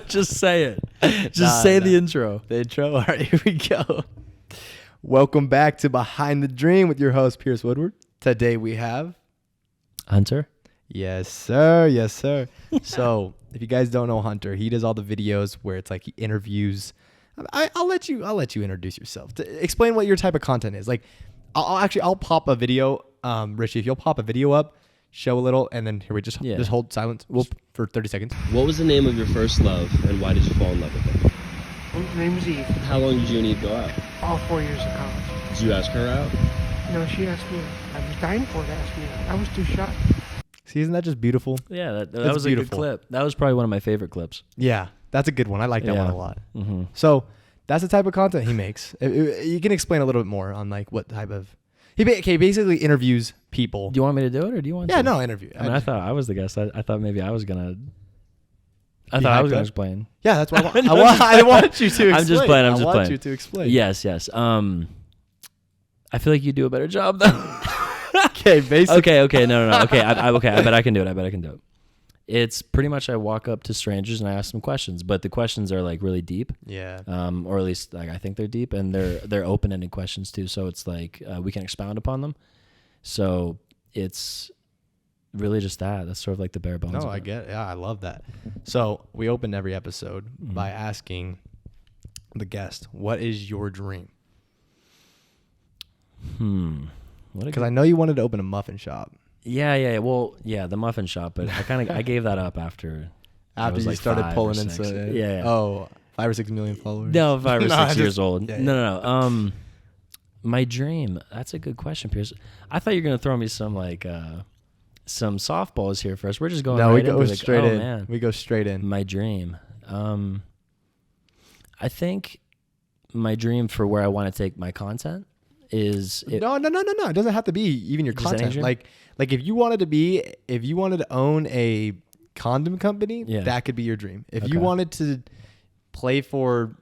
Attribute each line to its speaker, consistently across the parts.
Speaker 1: Just say it. Just say the intro.
Speaker 2: The intro. All right, here we go. Welcome back to Behind the Dream with your host, Pierce Woodward. Today we have...
Speaker 1: Hunter?
Speaker 2: Yes, sir. Yes, sir. So, if you guys don't know Hunter, he does all the videos where it's like he interviews... I'll let you introduce yourself. Explain what your type of content is. Like, I'll pop a video. Richie, if you'll pop a video up, show a little, and then here we just hold silence for 30 seconds.
Speaker 3: What was the name of your first love, and why did you fall in love with her?
Speaker 4: Her name was Eve.
Speaker 3: How long did you and Eve go out?
Speaker 4: All 4 years of college.
Speaker 3: Did you ask her out?
Speaker 4: No, she asked me. I was dying for her to ask me. I was too shy.
Speaker 2: See, isn't that just beautiful?
Speaker 1: Yeah, that
Speaker 2: That's
Speaker 1: was
Speaker 2: beautiful.
Speaker 1: a good clip. That was probably one of my favorite clips.
Speaker 2: Yeah, that's a good one. I like that one a lot.
Speaker 1: Mm-hmm.
Speaker 2: So that's the type of content he makes. You can explain a little bit more on like what type of... He basically interviews people.
Speaker 1: Do you want me to do it, or do you want to?
Speaker 2: Yeah, no, interview.
Speaker 1: I mean, I thought I was the guest. I thought maybe I was going to... I
Speaker 2: Be
Speaker 1: thought I was
Speaker 2: hyped
Speaker 1: going to
Speaker 2: up?
Speaker 1: explain.
Speaker 2: Yeah, that's what I want you to explain.
Speaker 1: I'm just playing.
Speaker 2: I want you to explain.
Speaker 1: Yes. I feel like you do a better job, though.
Speaker 2: Okay, basically.
Speaker 1: Okay. No. Okay, I bet I can do it. It's pretty much I walk up to strangers and I ask them questions, but the questions are like really deep.
Speaker 2: Yeah.
Speaker 1: Or at least like I think they're deep, and they're open-ended questions too. So it's like we can expound upon them. So it's really just that. That's sort of like the bare bones.
Speaker 2: No,
Speaker 1: of
Speaker 2: I
Speaker 1: it.
Speaker 2: get it. Yeah, I love that. So we open every episode by asking the guest, what is your dream? Because I know you wanted to open a muffin shop.
Speaker 1: Yeah. Well, yeah, the muffin shop, but I gave that up after
Speaker 2: After you
Speaker 1: like
Speaker 2: started
Speaker 1: 5 or
Speaker 2: pulling
Speaker 1: 6.
Speaker 2: into...
Speaker 1: Yeah.
Speaker 2: Oh, 5 or 6 million followers?
Speaker 1: No, 5 or 6 years old.
Speaker 2: Yeah.
Speaker 1: No. My dream. That's a good question, Pierce. I thought you were gonna throw me some like some softballs here first. We're just going.
Speaker 2: No,
Speaker 1: right
Speaker 2: we go
Speaker 1: into
Speaker 2: straight in.
Speaker 1: Man.
Speaker 2: We go straight in.
Speaker 1: My dream. I think my dream for where I want to take my content is.
Speaker 2: No. It doesn't have to be even your
Speaker 1: Just any
Speaker 2: content.
Speaker 1: dream?
Speaker 2: Like if you wanted to own a condom company, that could be your dream. If you wanted to play for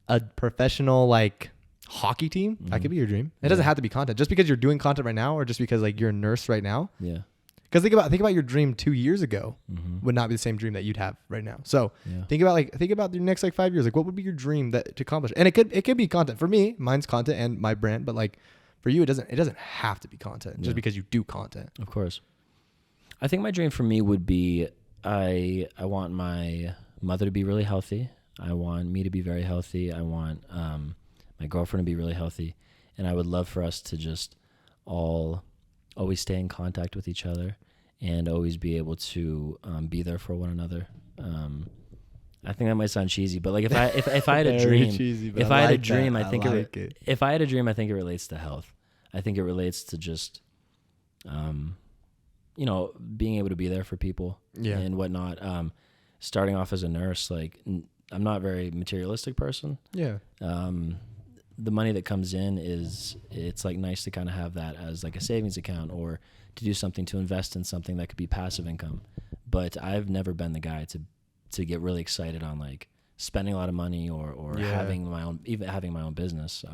Speaker 2: a professional like hockey team, that could be your dream. It doesn't have to be content. Just because you're doing content right now, or just because like you're a nurse right now.
Speaker 1: Yeah.
Speaker 2: Because think about your dream 2 years ago would not be the same dream that you'd have right now. So think about your next like 5 years. Like what would be your dream to accomplish? And it could be content. For me, mine's content and my brand. But like for you, it doesn't have to be content just because you do content.
Speaker 1: Of course. I think my dream for me would be I want my mother to be really healthy. I want me to be very healthy. I want my girlfriend to be really healthy. And I would love for us to just all always stay in contact with each other and always be able to be there for one another. I think that might sound cheesy, but like if I had a dream, if I had a dream, I think it relates to health. I think it relates to just being able to be there for people and whatnot. Starting off as a nurse, like I'm not a very materialistic person.
Speaker 2: Yeah.
Speaker 1: The money that comes in it's like nice to kind of have that as like a savings account or to do something to invest in something that could be passive income. But I've never been the guy to get really excited on like spending a lot of money or having my own business.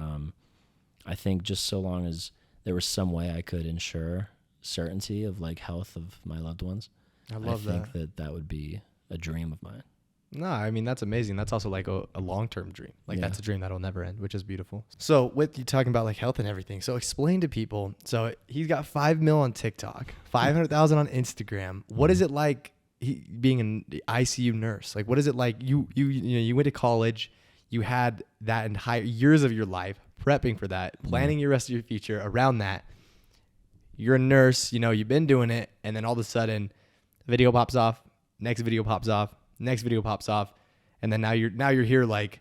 Speaker 1: I think just so long as there was some way I could ensure certainty of like health of my loved ones, I think that would be a dream of mine.
Speaker 2: No, I mean, that's amazing. That's also like a long-term dream. Like that's a dream that'll never end, which is beautiful. So with you talking about like health and everything, so explain to people. So he's got 5 mil on TikTok, 500,000 on Instagram. What is it like being an ICU nurse? Like, what is it like? You went to college, you had that entire years of your life prepping for that, planning your rest of your future around that. You're a nurse, you've been doing it. And then all of a sudden video pops off, next video pops off, and then now you're here like,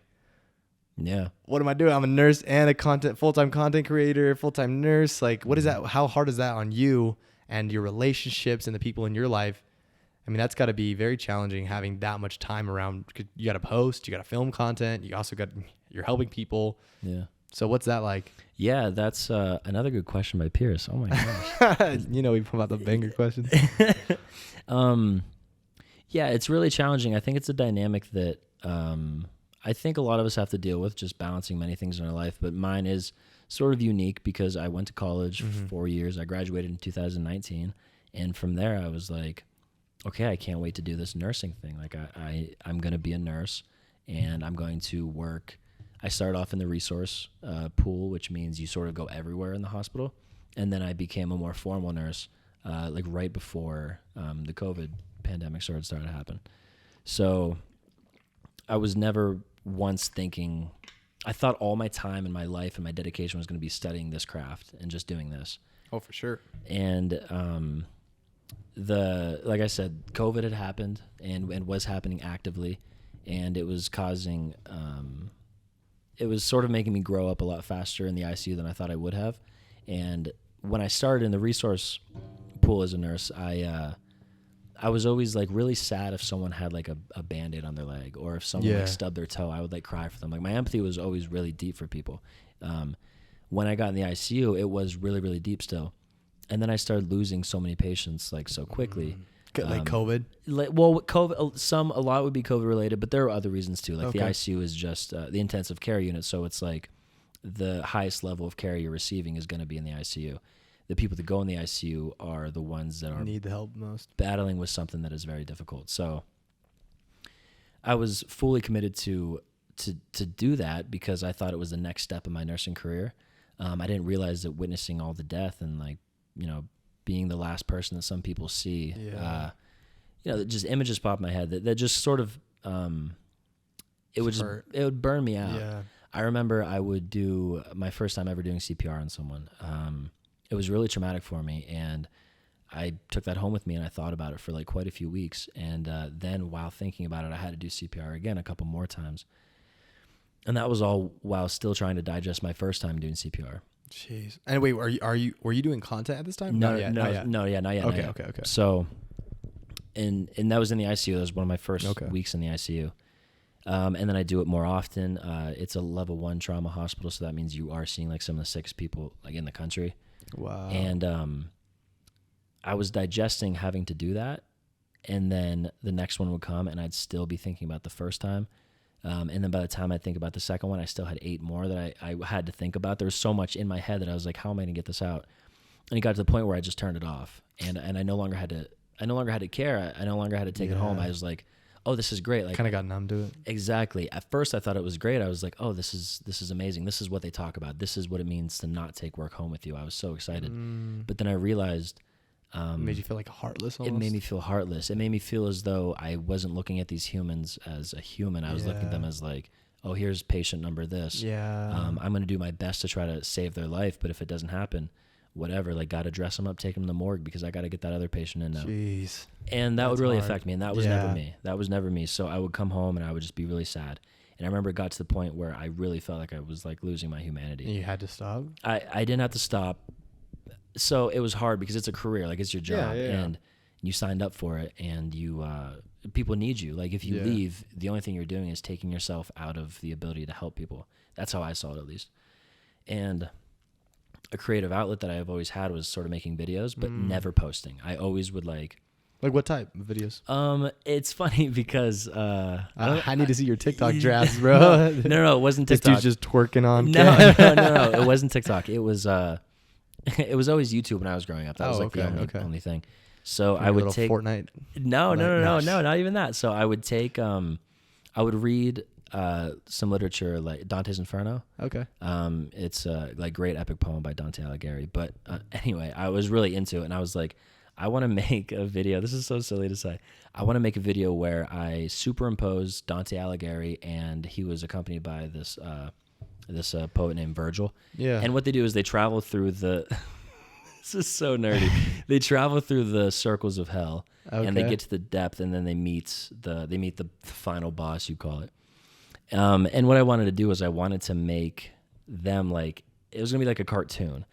Speaker 2: what am I doing? I'm a nurse and a full-time content creator, full-time nurse. Like, what is that? How hard is that on you and your relationships and the people in your life? I mean, that's got to be very challenging having that much time around. You got to post, you got to film content, you're helping people.
Speaker 1: Yeah.
Speaker 2: So what's that like?
Speaker 1: Yeah, that's another good question by Pierce. Oh my gosh.
Speaker 2: We put out the banger questions.
Speaker 1: Yeah, it's really challenging. I think it's a dynamic that I think a lot of us have to deal with, just balancing many things in our life. But mine is sort of unique because I went to college for 4 years. I graduated in 2019. And from there, I was like okay, I can't wait to do this nursing thing. Like I'm going to be a nurse, and I'm going to work. I started off in the resource pool, which means you sort of go everywhere in the hospital. And then I became a more formal nurse, like right before the COVID pandemic started to happen. So I was never once thinking, I thought all my time and my life and my dedication was going to be studying this craft and just doing this.
Speaker 2: Oh, for sure.
Speaker 1: And like I said, COVID had happened and was happening actively, and it was causing, it was sort of making me grow up a lot faster in the ICU than I thought I would have. And when I started in the resource pool as a nurse, I was always like really sad if someone had like a Band-Aid on their leg, or if someone like stubbed their toe. I would like cry for them. Like my empathy was always really deep for people. When I got in the ICU, it was really, really deep still. And then I started losing so many patients like so quickly.
Speaker 2: Like COVID?
Speaker 1: COVID, a lot would be COVID related, but there are other reasons too. Like the ICU is just the intensive care unit. So it's like the highest level of care you're receiving is going to be in the ICU. The people that go in the ICU are the ones that
Speaker 2: need the help most,
Speaker 1: battling with something that is very difficult. So I was fully committed to do that because I thought it was the next step in my nursing career. I didn't realize that witnessing all the death and like, being the last person that some people see, just images pop in my head that just sort of, it would burn me out.
Speaker 2: Yeah.
Speaker 1: I remember I would do my first time ever doing CPR on someone. It was really traumatic for me, and I took that home with me and I thought about it for like quite a few weeks. And then while thinking about it, I had to do CPR again a couple more times. And that was all while still trying to digest my first time doing CPR.
Speaker 2: Jeez. And wait, were you doing content at this time?
Speaker 1: No,
Speaker 2: not yet.
Speaker 1: not yet.
Speaker 2: Okay.
Speaker 1: So, and that was in the ICU. That was one of my first weeks in the ICU. And then I do it more often. It's a level 1 trauma hospital, so that means you are seeing like some of the sickest people like in the country.
Speaker 2: Wow.
Speaker 1: And I was digesting having to do that, and then the next one would come, and I'd still be thinking about the first time. And then by the time I think about the second one, I still had 8 more that I had to think about. There was so much in my head that I was like, how am I going to get this out? And it got to the point where I just turned it off, and I no longer had to care. I no longer had to take it home. I was like, oh, this is great. Like,
Speaker 2: kind of got numb to it.
Speaker 1: Exactly. At first I thought it was great. I was like, oh, this is amazing. This is what they talk about. This is what it means to not take work home with you. I was so excited. But then I realized,
Speaker 2: it made you feel like heartless almost?
Speaker 1: It made me feel heartless. It made me feel as though I wasn't looking at these humans as a human. I was looking at them as like, oh, here's patient number this.
Speaker 2: Yeah.
Speaker 1: I'm going to do my best to try to save their life. But if it doesn't happen, whatever, like got to dress them up, take them to the morgue because I got to get that other patient in now.
Speaker 2: Jeez.
Speaker 1: And that would really affect me. And that was never me. That was never me. So I would come home and I would just be really sad. And I remember it got to the point where I really felt like I was like losing my humanity.
Speaker 2: And you had to stop?
Speaker 1: I didn't have to stop. So it was hard because it's a career, like it's your job, and you signed up for it, and you people need you. Like if you leave, the only thing you're doing is taking yourself out of the ability to help people. That's how I saw it, at least. And a creative outlet that I've always had was sort of making videos, but never posting. I always would like
Speaker 2: what type of videos?
Speaker 1: It's funny because
Speaker 2: I need to see your TikTok drafts, bro.
Speaker 1: No, it wasn't TikTok.
Speaker 2: This dude's just twerking on.
Speaker 1: No, it wasn't TikTok. It was it was always YouTube when I was growing up. That was like the only thing. So I would take
Speaker 2: Fortnite.
Speaker 1: No, not even that. So I would take I would read some literature like Dante's Inferno.
Speaker 2: Okay.
Speaker 1: It's like great epic poem by Dante Alighieri. But anyway, I was really into it, and I was like, I want to make a video. This is so silly to say. I want to make a video where I superimpose Dante Alighieri, and he was accompanied by this poet named Virgil.
Speaker 2: Yeah.
Speaker 1: And what they do is they travel through the. This is so nerdy. They travel through the circles of hell, and they get to the depth, and then they meet the final boss, you call it. And what I wanted to do was I wanted to make them like, it was gonna be like a cartoon,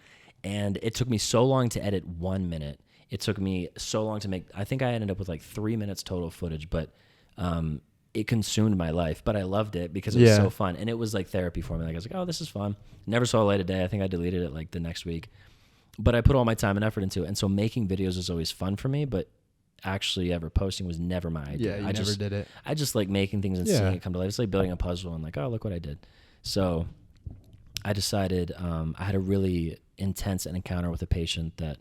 Speaker 1: and it took me so long to edit 1 minute. It took me so long to make. I think I ended up with like 3 minutes total footage, but it consumed my life. But I loved it because it was so fun, and it was like therapy for me. Like I was like, oh, this is fun. Never saw the light of day. I think I deleted it like the next week. But I put all my time and effort into it, and so making videos is always fun for me. But actually, ever posting was never my idea.
Speaker 2: Yeah, I never did it.
Speaker 1: I just like making things and seeing it come to life. It's like building a puzzle and like, oh, look what I did. So I decided I had a really intense encounter with a patient that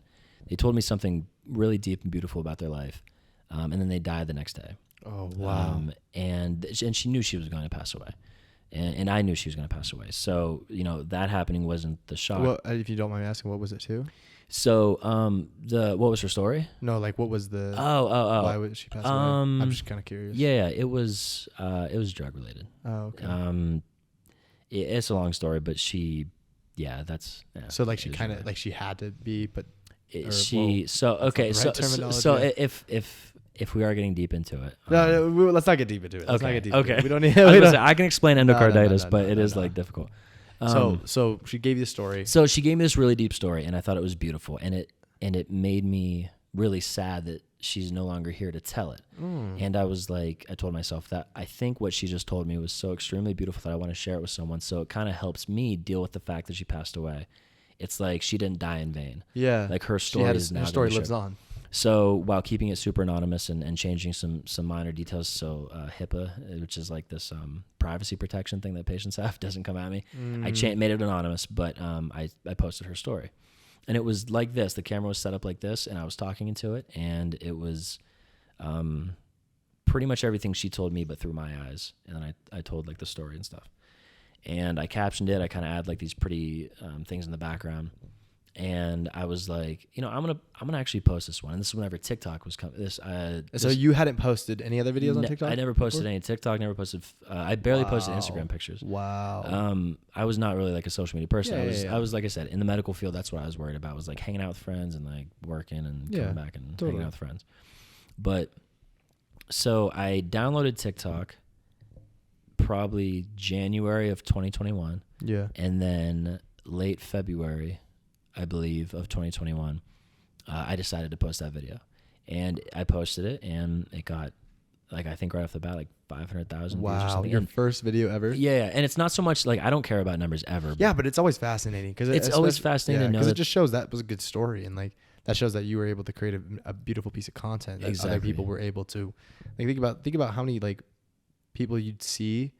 Speaker 1: they told me something really deep and beautiful about their life. and then they died the next day.
Speaker 2: Oh wow.
Speaker 1: And she knew she was going to pass away, and I knew she was going to pass away. So that happening wasn't the shock.
Speaker 2: Well, if you don't mind me asking, what was it too?
Speaker 1: So what was her story?
Speaker 2: No, like what was the?
Speaker 1: Oh.
Speaker 2: Why would she pass away? I'm just kind of curious.
Speaker 1: Yeah, it was drug related.
Speaker 2: Oh, okay.
Speaker 1: It's a long story, but
Speaker 2: So like she kind of like she had to be, but
Speaker 1: so if we are getting deep into it,
Speaker 2: no, let's not get deep into it. Let's not get deep into it. We don't need.
Speaker 1: I can explain endocarditis, but it is like difficult.
Speaker 2: So she gave you the story.
Speaker 1: So she gave me this really deep story, and I thought it was beautiful, and it made me really sad that she's no longer here to tell it. And I was like, I told myself that I think what she just told me was so extremely beautiful that I want to share it with someone. So it kind of helps me deal with the fact that she passed away. It's like she didn't die in vain.
Speaker 2: Yeah,
Speaker 1: like her story
Speaker 2: her story lives on.
Speaker 1: So while keeping it super anonymous and changing some minor details, so HIPAA, which is like this privacy protection thing that patients have, doesn't come at me. I made it anonymous, but I posted her story. And it was like this. The camera was set up like this, and I was talking into it, and it was pretty much everything she told me, but through my eyes. And then I told like the story and stuff. And I captioned it. I kind of add like these pretty things in the background. And I was like, I'm gonna actually post this one. And this is whenever TikTok was coming.
Speaker 2: So you hadn't posted any other videos on TikTok?
Speaker 1: I never posted any TikTok. Never posted. I barely posted Instagram pictures.
Speaker 2: Wow.
Speaker 1: I was not really like a social media person.
Speaker 2: Yeah,
Speaker 1: I was like I said, in the medical field. That's what I was worried about. Was like hanging out with friends and like working and coming back and hanging out with friends. But so I downloaded TikTok probably January of 2021.
Speaker 2: Yeah.
Speaker 1: And then late February, I believe, of 2021, I decided to post that video. And I posted it, and it got, like, I think right off the bat, like 500,000 views or something.
Speaker 2: Your first video ever?
Speaker 1: Yeah, and it's not so much, like, I don't care about numbers ever.
Speaker 2: Yeah, but it's always fascinating.
Speaker 1: It's always fascinating to know.
Speaker 2: Because it just shows that was a good story, and, like, that shows that you were able to create a beautiful piece of content that other people were able to. Like, think about how many, like, people you'd see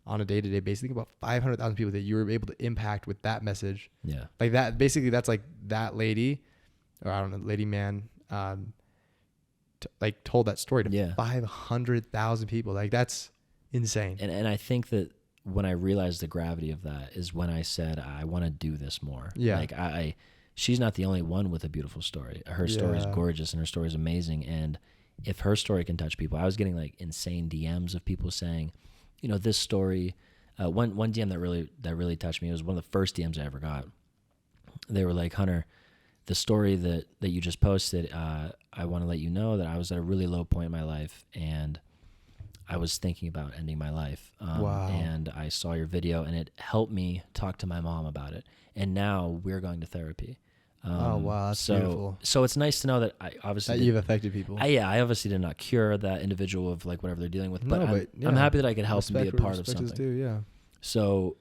Speaker 2: on a day-to-day basis. Think about 500,000 people that you were able to impact with that message.
Speaker 1: Yeah.
Speaker 2: Like that, basically that's like that lady, or I don't know, lady man, like told that story to 500,000 people. Like that's insane.
Speaker 1: And I think that when I realized the gravity of that is when I said, I want to do this more.
Speaker 2: Yeah.
Speaker 1: Like she's not the only one with a beautiful story. Her story is gorgeous and her story is amazing. And if her story can touch people, I was getting like insane DMs of people saying, this story, one DM that really touched me. It was one of the first DMs I ever got. They were like, Hunter, the story that you just posted, I want to let you know that I was at a really low point in my life, and I was thinking about ending my life.
Speaker 2: Wow.
Speaker 1: And I saw your video, and it helped me talk to my mom about it. And now we're going to therapy.
Speaker 2: Oh wow, that's beautiful.
Speaker 1: So it's nice to know that I obviously
Speaker 2: you've affected people.
Speaker 1: I obviously did not cure that individual of like whatever they're dealing with, but
Speaker 2: No,
Speaker 1: I'm happy that I could help and be a part of
Speaker 2: Respect
Speaker 1: something.
Speaker 2: is due, yeah.
Speaker 1: So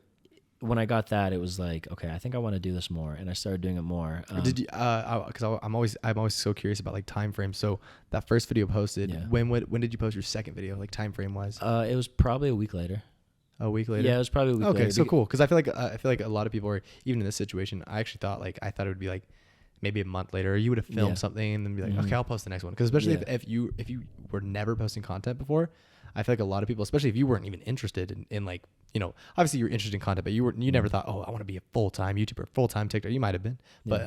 Speaker 1: when I got that, it was like, okay, I think I want to do this more, and I started doing it more.
Speaker 2: Did you? Because I'm always so curious about like time frames. So that first video posted. When did you post your second video? Like time frame wise?
Speaker 1: It was probably a week later.
Speaker 2: A week later.
Speaker 1: Yeah, it was probably a week later.
Speaker 2: Okay, so cool. Because I feel like a lot of people are even in this situation. I actually thought it would be like maybe a month later, or you would have filmed something and then be like, okay, I'll post the next one. Because especially if you were never posting content before, I feel like a lot of people, especially if you weren't even interested in like, obviously you're interested in content, but you never thought, oh, I want to be a full-time YouTuber, full-time TikTok. You might have been, but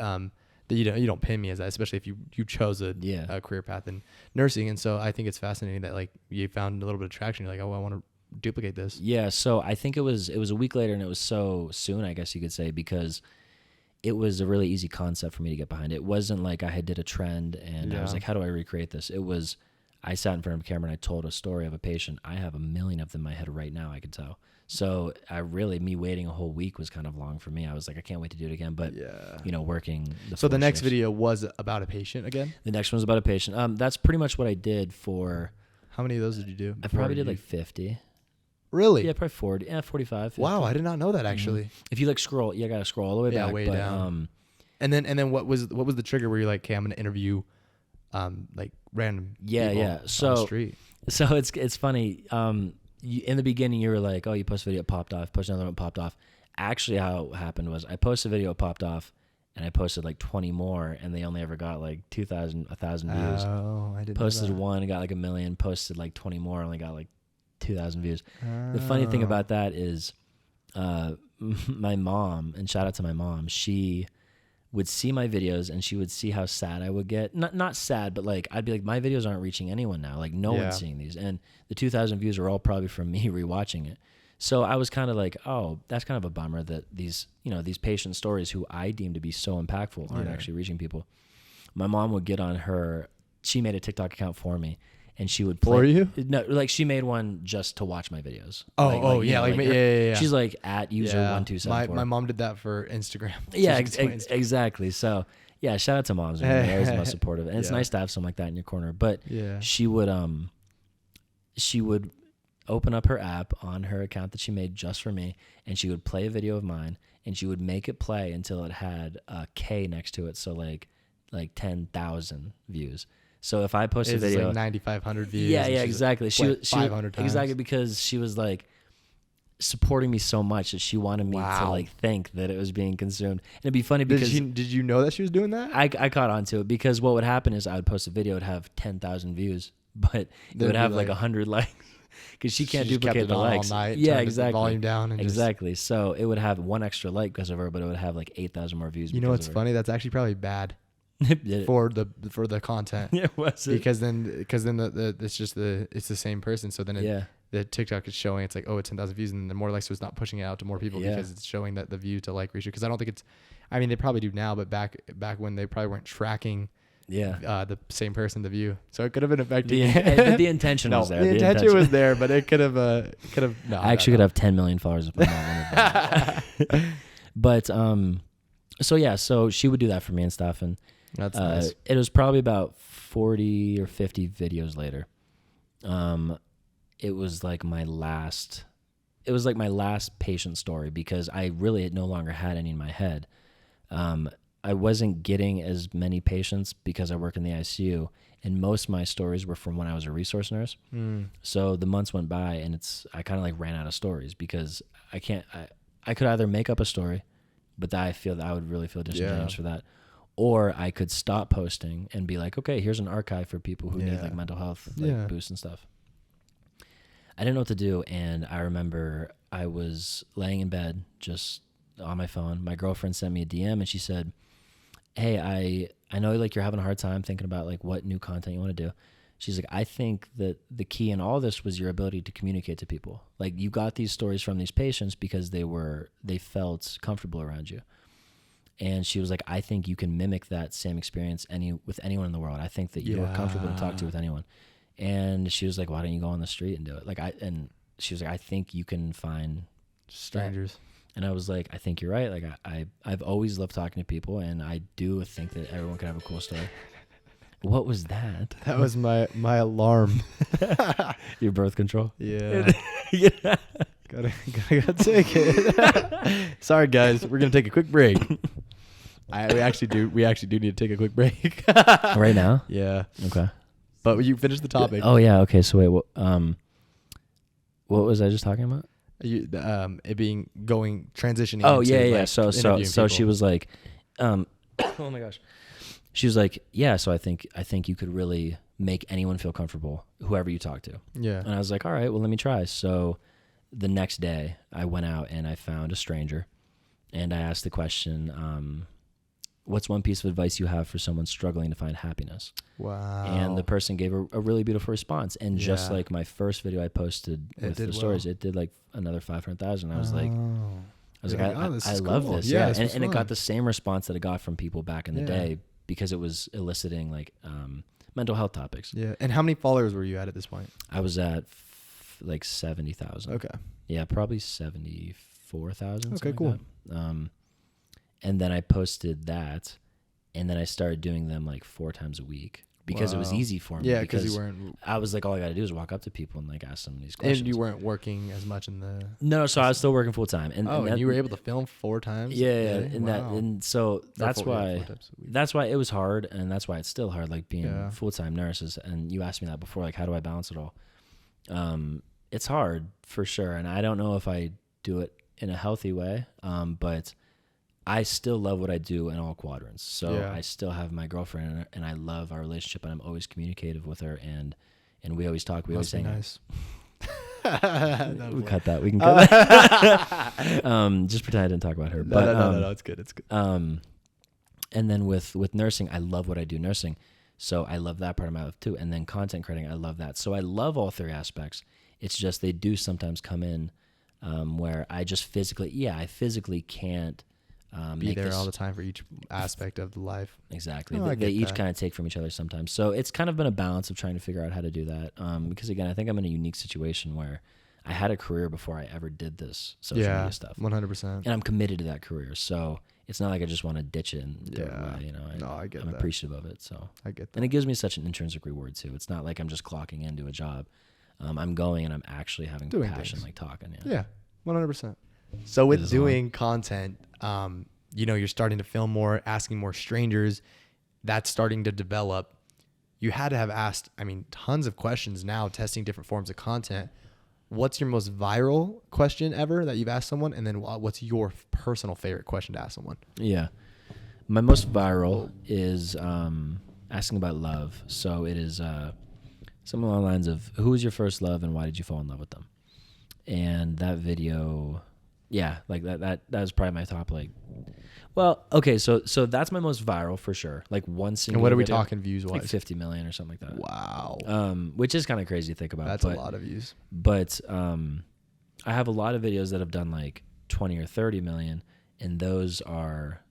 Speaker 2: that you don't pin me as that, especially if you chose a career path in nursing. And so I think it's fascinating that like you found a little bit of traction. You're like, oh, I want to duplicate this.
Speaker 1: Yeah. So I think it was a week later, and it was so soon, I guess you could say, because it was a really easy concept for me to get behind. It wasn't like I did a trend and I was like, how do I recreate this? It was, I sat in front of a camera and I told a story of a patient. I have a million of them in my head right now, I could tell. So me waiting a whole week was kind of long for me. I was like, I can't wait to do it again. But, working.
Speaker 2: So the next video was about a patient again?
Speaker 1: The next one was about a patient. That's pretty much what I did for.
Speaker 2: How many of those did you do?
Speaker 1: I probably did like 50.
Speaker 2: Really?
Speaker 1: Yeah, probably 40. Yeah, 45. 50.
Speaker 2: Wow, I did not know that actually.
Speaker 1: If you like scroll, you gotta scroll all the way back.
Speaker 2: Way down. And then what was the trigger where you're like, okay, I'm gonna interview, like random people on the street?
Speaker 1: So it's funny. In the beginning, you were like, oh, you post a video, it popped off. Post another one, popped off. Actually, how it happened was I posted a video, it popped off, and I posted like 20 more, and they only ever got like 2,000, 1,000 views.
Speaker 2: Oh, I didn't
Speaker 1: Posted
Speaker 2: know that.
Speaker 1: one, got like 1 million. Posted like 20 more, only got like 2,000 views. The funny thing about that is, my mom, and shout out to my mom, she would see my videos and she would see how sad I would get. Not sad, but like I'd be like, my videos aren't reaching anyone now. Like no
Speaker 2: Yeah.
Speaker 1: one's seeing these, and the 2,000 views are all probably from me rewatching it. So I was kind of like, oh, that's kind of a bummer that these patient stories who I deem to be so impactful aren't actually reaching people. My mom would get on her. She made a TikTok account for me, and she would play.
Speaker 2: For you?
Speaker 1: No, like she made one just to watch my videos.
Speaker 2: Yeah.
Speaker 1: She's like at user 1274.
Speaker 2: My mom did that for Instagram.
Speaker 1: Yeah,
Speaker 2: She explained.
Speaker 1: exactly. So yeah, shout out to moms. Man. They're always the most supportive, and it's
Speaker 2: Yeah.
Speaker 1: nice to have someone like that in your corner. But
Speaker 2: Yeah.
Speaker 1: she would open up her app on her account that she made just for me, and she would play a video of mine, and she would make it play until it had a K next to it, so like 10,000 views. So if I post a
Speaker 2: It's
Speaker 1: video,
Speaker 2: like 9,500 views.
Speaker 1: yeah,
Speaker 2: and she's
Speaker 1: exactly.
Speaker 2: like,
Speaker 1: She
Speaker 2: what,
Speaker 1: was
Speaker 2: 500 times.
Speaker 1: exactly, because she was like supporting me so much that she wanted me to
Speaker 2: Wow.
Speaker 1: like think that it was being consumed. And it'd be funny
Speaker 2: Did
Speaker 1: because
Speaker 2: you know that she was doing that?
Speaker 1: I caught on to it, because what would happen is I would post a video, it'd have 10,000 views, but it
Speaker 2: They'd
Speaker 1: would
Speaker 2: be
Speaker 1: have
Speaker 2: like-
Speaker 1: like 100 likes, because she can't
Speaker 2: just kept
Speaker 1: duplicate
Speaker 2: it
Speaker 1: the
Speaker 2: on all
Speaker 1: likes.
Speaker 2: night,
Speaker 1: Yeah,
Speaker 2: turned the
Speaker 1: exactly.
Speaker 2: volume down and just-
Speaker 1: exactly. So it would have one extra like because of her, but it would have like 8,000 more views.
Speaker 2: You know
Speaker 1: because
Speaker 2: what's
Speaker 1: of
Speaker 2: funny? That's actually probably bad
Speaker 1: her.
Speaker 2: for the content.
Speaker 1: Yeah, was it?
Speaker 2: Because then it's the same person. So then
Speaker 1: Yeah.
Speaker 2: the TikTok is showing it's like, oh, it's 10,000 views, and then more likes, so it's not pushing it out to more people
Speaker 1: Yeah.
Speaker 2: because it's showing that the view to like ratio. Because I don't think it's, I mean, they probably do now, but back when they probably weren't tracking
Speaker 1: Yeah.
Speaker 2: the same person, the view, so it could have been affecting.
Speaker 1: But the intention
Speaker 2: No,
Speaker 1: was there.
Speaker 2: the intention was there, but it could have no.
Speaker 1: I actually could have 10 million followers if my mom wanted that. But so yeah, so she would do that for me and stuff, and
Speaker 2: That's nice.
Speaker 1: it was probably about 40 or 50 videos later. It was like my last patient story, because I really no longer had any in my head. I wasn't getting as many patients because I work in the ICU, and most of my stories were from when I was a resource nurse. So the months went by, and I kind of like ran out of stories, because I could either make up a story, but I feel that I would really feel disingenuous
Speaker 2: Yeah.
Speaker 1: for that, or I could stop posting and be like, okay, here's an archive for people who need
Speaker 2: Yeah.
Speaker 1: like mental health
Speaker 2: Yeah.
Speaker 1: boosts and stuff. I didn't know what to do, and I remember I was laying in bed just on my phone. My girlfriend sent me a DM, and she said, hey, I know like you're having a hard time thinking about like what new content you want to do. She's like, I think that the key in all this was your ability to communicate to people. Like, you got these stories from these patients because they felt comfortable around you. And she was like, I think you can mimic that same experience with anyone in the world. I think that you're comfortable to talk to with anyone. And she was like, why don't you go on the street and do it? And she was like, I think you can find
Speaker 2: Strangers.
Speaker 1: And I was like, I think you're right. Like, I've always loved talking to people, and I do think that everyone could have a cool story. What was that?
Speaker 2: That was my alarm.
Speaker 1: Your birth control?
Speaker 2: Yeah. Gotta take it. Sorry guys, we're gonna take a quick break. We actually do need to take a quick break.
Speaker 1: Right now?
Speaker 2: Yeah.
Speaker 1: Okay.
Speaker 2: But you finish the topic.
Speaker 1: Oh yeah. Okay. So wait. What was I just talking about?
Speaker 2: It being transitioning.
Speaker 1: Oh
Speaker 2: into,
Speaker 1: yeah.
Speaker 2: like,
Speaker 1: So
Speaker 2: interviewing
Speaker 1: she
Speaker 2: people.
Speaker 1: was like, oh my gosh. She was like, yeah. So I think you could really make anyone feel comfortable, whoever you talk to.
Speaker 2: Yeah.
Speaker 1: And I was like, all right, well, let me try. So the next day I went out and I found a stranger, and I asked the question, what's one piece of advice you have for someone struggling to find happiness?
Speaker 2: Wow.
Speaker 1: And the person gave a really beautiful response. And just
Speaker 2: Yeah.
Speaker 1: like my first video I posted
Speaker 2: It
Speaker 1: with
Speaker 2: did
Speaker 1: the stories,
Speaker 2: well.
Speaker 1: it did like anher 500,000. I was like,
Speaker 2: You're
Speaker 1: I
Speaker 2: this is
Speaker 1: love
Speaker 2: cool.
Speaker 1: this.
Speaker 2: Yeah,
Speaker 1: Yeah.
Speaker 2: this was
Speaker 1: And it
Speaker 2: fun.
Speaker 1: got the same response that I got from people back in the
Speaker 2: Yeah.
Speaker 1: day, because it was eliciting like mental health topics.
Speaker 2: Yeah. And how many followers were you at this point?
Speaker 1: I was at like 70,000.
Speaker 2: Okay.
Speaker 1: Yeah, probably 74,000.
Speaker 2: Okay,
Speaker 1: something
Speaker 2: cool.
Speaker 1: like that. And then I posted that, and then I started doing them like 4 times a week, because it was
Speaker 2: Wow.
Speaker 1: easy for me.
Speaker 2: Yeah, because you weren't,
Speaker 1: I was like, all I got to do is walk up to people and like ask them these questions.
Speaker 2: and you weren't working as much in the.
Speaker 1: No, so I was still working full time. And
Speaker 2: And
Speaker 1: that-
Speaker 2: you were able to film 4 times.
Speaker 1: Yeah,
Speaker 2: Really?
Speaker 1: and
Speaker 2: Wow.
Speaker 1: and so
Speaker 2: Or
Speaker 1: that's
Speaker 2: 4
Speaker 1: why
Speaker 2: times a week.
Speaker 1: that's why it was hard, and that's why it's still hard, like being
Speaker 2: Yeah.
Speaker 1: full-time nurses. And you asked me that before, like, how do I balance it all? It's hard for sure, and I don't know if I do it in a healthy way, but I still love what I do in all quadrants. So
Speaker 2: Yeah.
Speaker 1: I still have my girlfriend, and I love our relationship, and I'm always communicative with her, and we always talk. We
Speaker 2: Must
Speaker 1: always
Speaker 2: be
Speaker 1: hang.
Speaker 2: nice.
Speaker 1: We cut that. We can cut that. Just pretend I didn't talk about her.
Speaker 2: No, it's good. It's good.
Speaker 1: And then with nursing, I love what I do nursing. So I love that part of my life too. And then content creating, I love that. So I love all three aspects. It's just they do sometimes come in where I just physically can't
Speaker 2: Be
Speaker 1: make
Speaker 2: there
Speaker 1: this,
Speaker 2: all the time for each aspect of the life.
Speaker 1: exactly.
Speaker 2: No, I
Speaker 1: They
Speaker 2: get
Speaker 1: each
Speaker 2: that.
Speaker 1: kind of take from each other sometimes. So it's kind of been a balance of trying to figure out how to do that. Because again, I think I'm in a unique situation where I had a career before I ever did this social
Speaker 2: Yeah,
Speaker 1: media stuff.
Speaker 2: 100%.
Speaker 1: And I'm committed to that career. So it's not like I just want to ditch it and throw it
Speaker 2: Yeah.
Speaker 1: away,
Speaker 2: No, I get
Speaker 1: I'm
Speaker 2: that.
Speaker 1: appreciative of it. So
Speaker 2: I get that.
Speaker 1: and it gives me such an intrinsic reward too. It's not like I'm just clocking into a job. I'm going and I'm actually having
Speaker 2: Doing
Speaker 1: passion,
Speaker 2: things.
Speaker 1: like talking.
Speaker 2: Yeah, 100%. So with
Speaker 1: is
Speaker 2: doing content, you're starting to film more, asking more strangers. That's starting to develop. You had to have asked, tons of questions now, testing different forms of content. What's your most viral question ever that you've asked someone? And then what's your personal favorite question to ask someone?
Speaker 1: Yeah. My most viral is asking about love. So it is something along the lines of, who was your first love and why did you fall in love with them? And that video, yeah, like that was probably my top, like, well, okay, so that's my most viral for sure. Like one single
Speaker 2: And what are we
Speaker 1: video,
Speaker 2: talking views
Speaker 1: like
Speaker 2: wise?
Speaker 1: 50 million or something like that.
Speaker 2: Wow.
Speaker 1: Which is kind of crazy to think about.
Speaker 2: That's a lot of views.
Speaker 1: But I have a lot of videos that have done like 20 or 30 million, and those are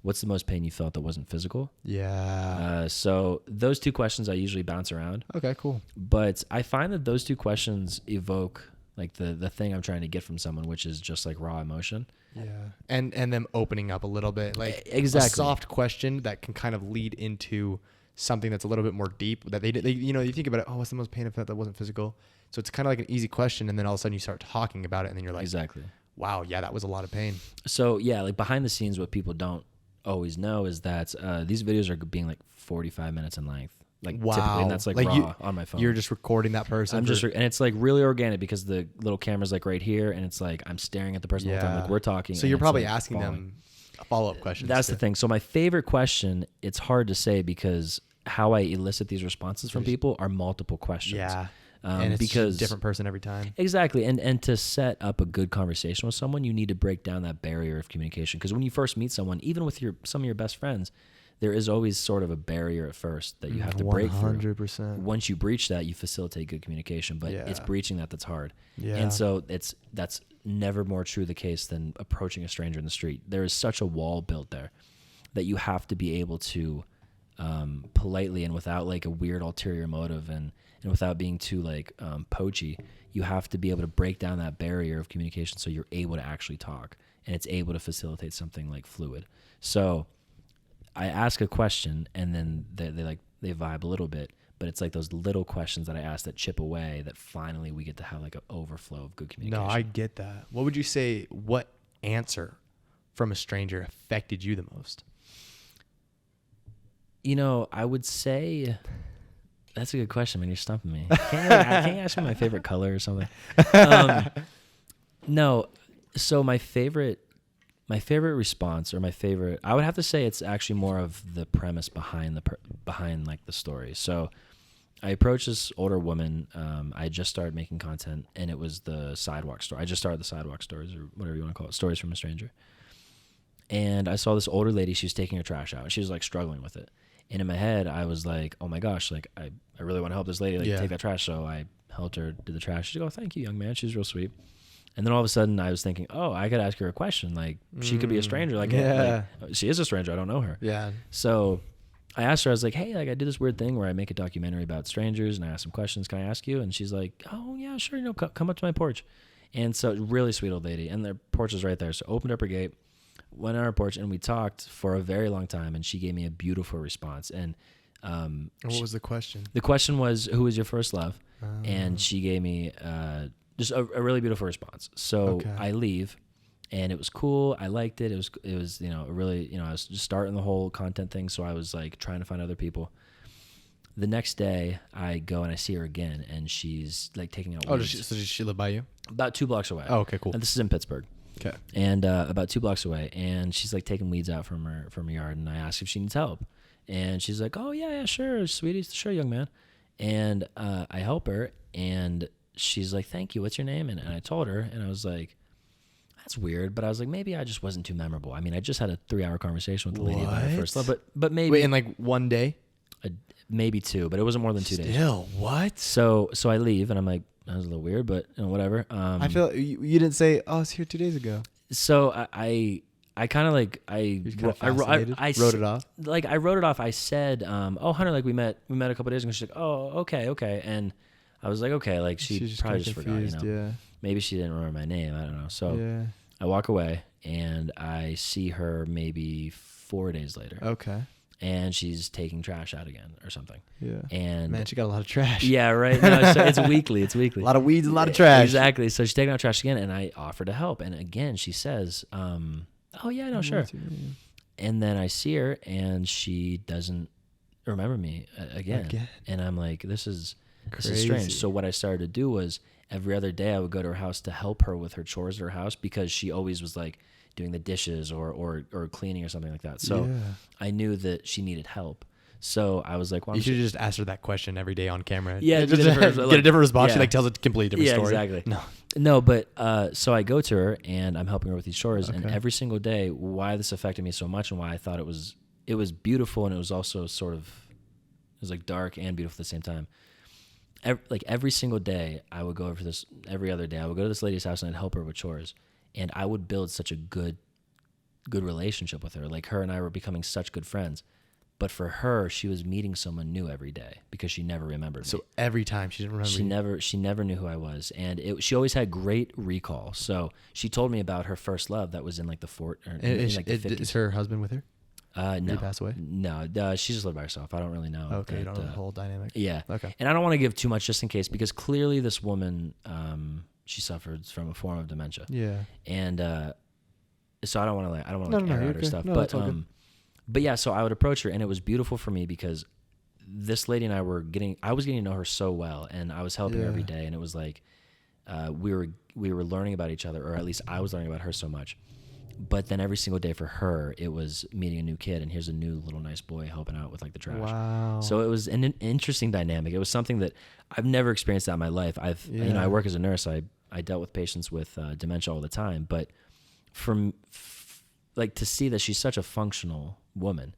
Speaker 1: what's the most pain you felt that wasn't physical?
Speaker 2: Yeah.
Speaker 1: So those two questions I usually bounce around,
Speaker 2: Okay, cool.
Speaker 1: but I find that those two questions evoke like the thing I'm trying to get from someone, which is just like raw emotion.
Speaker 2: Yeah. And them opening up a little bit, like
Speaker 1: Exactly.
Speaker 2: a soft question that can kind of lead into something that's a little bit more deep that they you think about it. Oh, what's the most pain I felt that wasn't physical? So it's kind of like an easy question. And then all of a sudden you start talking about it and then you're like,
Speaker 1: Exactly.
Speaker 2: wow, yeah, that was a lot of pain.
Speaker 1: So yeah, like behind the scenes, what people don't always know is that these videos are being like 45 minutes in length. Like
Speaker 2: Wow.
Speaker 1: typically, and that's like raw on my phone.
Speaker 2: You're just recording that person.
Speaker 1: and it's like really organic because the little camera's like right here, and it's like I'm staring at the person the whole time, like we're talking.
Speaker 2: So
Speaker 1: and
Speaker 2: you're
Speaker 1: it's,
Speaker 2: probably
Speaker 1: like,
Speaker 2: asking
Speaker 1: falling.
Speaker 2: them follow-up questions.
Speaker 1: That's
Speaker 2: too.
Speaker 1: the thing. So my favorite question, it's hard to say because how I elicit these responses from people are multiple questions.
Speaker 2: Yeah. And it's
Speaker 1: because
Speaker 2: a different person every time.
Speaker 1: Exactly. And to set up a good conversation with someone, you need to break down that barrier of communication. Because when you first meet someone, even with some of your best friends, there is always sort of a barrier at first that you have to break through.
Speaker 2: 100%.
Speaker 1: Once you breach that, you facilitate good communication, but it's
Speaker 2: Yeah.
Speaker 1: breaching that's hard.
Speaker 2: Yeah.
Speaker 1: And so that's never more true the case than approaching a stranger in the street. There is such a wall built there that you have to be able to politely and without like a weird ulterior motive and without being too like poachy, you have to be able to break down that barrier of communication so you're able to actually talk and it's able to facilitate something like fluid. So I ask a question and then they vibe a little bit, but it's like those little questions that I ask that chip away that finally we get to have like an overflow of good communication.
Speaker 2: No, I get that. What would you say, what answer from a stranger affected you the most?
Speaker 1: You know, I would say that's a good question, man. You're stumping me. Can't you ask me my favorite color or something? No. So my favorite response or I would have to say it's actually more of the premise behind like the story. So I approached this older woman. I just started making content and it was the sidewalk story. I just started the sidewalk stories or whatever you want to call it, stories from a stranger. And I saw this older lady, she was taking her trash out and she was like struggling with it. And in my head, I was like, oh my gosh, like I really want to help this lady take that trash. So I helped her do the trash. She'd go, oh, thank you, young man. She was real sweet. And then all of a sudden I was thinking, oh, I could ask her a question. Like she could be a stranger. Like,
Speaker 2: yeah.
Speaker 1: like, she is a stranger. I don't know her.
Speaker 2: Yeah.
Speaker 1: So I asked her, I was like, hey, like I do this weird thing where I make a documentary about strangers and I ask some questions. Can I ask you? And she's like, oh yeah, sure. Come up to my porch. And so really sweet old lady and their porch is right there. So opened up her gate, went on our porch and we talked for a very long time and she gave me a beautiful response. And
Speaker 2: what was the question?
Speaker 1: the question was, who was your first love? And she gave me just a really beautiful response. So I leave and it was cool. I liked it. It was, really, I was just starting the whole content thing. So I was like trying to find other people. The next day I go and I see her again and she's like taking out weeds.
Speaker 2: So does she live by you?
Speaker 1: About 2 blocks away.
Speaker 2: Oh, okay, cool.
Speaker 1: And this is in Pittsburgh.
Speaker 2: Okay.
Speaker 1: and about 2 blocks away, and she's like taking weeds out from her yard, and I asked if she needs help, and she's like, "Oh yeah, sure, sweetie, sure, young man," and I help her, and she's like, "Thank you. What's your name?" And I told her, and I was like, "That's weird," but I was like, maybe I just wasn't too memorable. I mean, I just had a 3-hour conversation with the lady about her first love, but maybe
Speaker 2: Wait, in like one day?
Speaker 1: maybe 2, but it wasn't more than 2 days.
Speaker 2: Still, what?
Speaker 1: So I leave, and I'm like, that was a little weird, but whatever.
Speaker 2: I feel you didn't say, "Oh, I was here 2 days ago."
Speaker 1: So I kind of like
Speaker 2: You're kind of fascinated. Wrote it off.
Speaker 1: Like I wrote it off. I said, "Oh, Hunter, like we met a couple days ago." She's like, "Oh, okay," and I was like, "Okay," like she
Speaker 2: She's
Speaker 1: probably
Speaker 2: kinda
Speaker 1: just forgot, you know.
Speaker 2: confused,
Speaker 1: Maybe she didn't remember my name. I don't know. So
Speaker 2: Yeah.
Speaker 1: I walk away, and I see her maybe 4 days later,
Speaker 2: Okay.
Speaker 1: and she's taking trash out again or something.
Speaker 2: Yeah.
Speaker 1: And
Speaker 2: Man, she got a lot of trash.
Speaker 1: yeah, right. No, so it's weekly. It's weekly.
Speaker 2: A lot of weeds, a lot of trash.
Speaker 1: Exactly. So she's taking out trash again, and I offer to help. And again, she says, "Oh yeah, no, sure." And then I see her, and she doesn't remember me again. And I'm like, this is strange.
Speaker 2: Crazy.
Speaker 1: So what I started to do was every other day I would go to her house to help her with her chores at her house, because she always was like doing the dishes or cleaning or something like that. So
Speaker 2: Yeah.
Speaker 1: I knew that she needed help. So I was like, well,
Speaker 2: You should have just asked her that question every day on camera.
Speaker 1: Yeah,
Speaker 2: just
Speaker 1: get a different-
Speaker 2: get a different response. She
Speaker 1: yeah.
Speaker 2: like tells a completely different
Speaker 1: Yeah,
Speaker 2: story.
Speaker 1: exactly.
Speaker 2: No.
Speaker 1: No, but so I go to her, and I'm helping her with these chores, and
Speaker 2: Okay.
Speaker 1: every single day, why this affected me so much, and why I thought it was beautiful, and it was also it was like dark and beautiful at the same time. Every single day, I would go over this. Every other day, I would go to this lady's house and I'd help her with chores, and I would build such a good relationship with her. Like, her and I were becoming such good friends. But for her, she was meeting someone new every day, because she never remembered me.
Speaker 2: So every time she didn't remember.
Speaker 1: She never knew who I was, and she always had great recall. So she told me about her first love that was in like the fort or in like the 50s.
Speaker 2: Is her husband with her?
Speaker 1: No,
Speaker 2: Did he pass away?
Speaker 1: No, she just lived by herself. I don't really know.
Speaker 2: Okay, you
Speaker 1: that,
Speaker 2: don't know the whole dynamic.
Speaker 1: Yeah.
Speaker 2: Okay.
Speaker 1: And I don't want to give too much just in case, because clearly this woman, she suffered from a form of dementia.
Speaker 2: Yeah.
Speaker 1: And so I don't want to air out
Speaker 2: you're
Speaker 1: her
Speaker 2: good.
Speaker 1: stuff.
Speaker 2: No,
Speaker 1: but
Speaker 2: that's all good.
Speaker 1: but yeah, so I would approach her, and it was beautiful for me because this lady and I was getting to know her so well, and I was helping her every day, and it was like we were learning about each other, or at least I was learning about her so much. But then every single day for her, it was meeting a new kid, and here's a new little nice boy helping out with like the trash.
Speaker 2: Wow.
Speaker 1: So it was an interesting dynamic. It was something that I've never experienced that in my life. I work as a nurse. I dealt with patients with dementia all the time, but like to see that she's such a functional woman,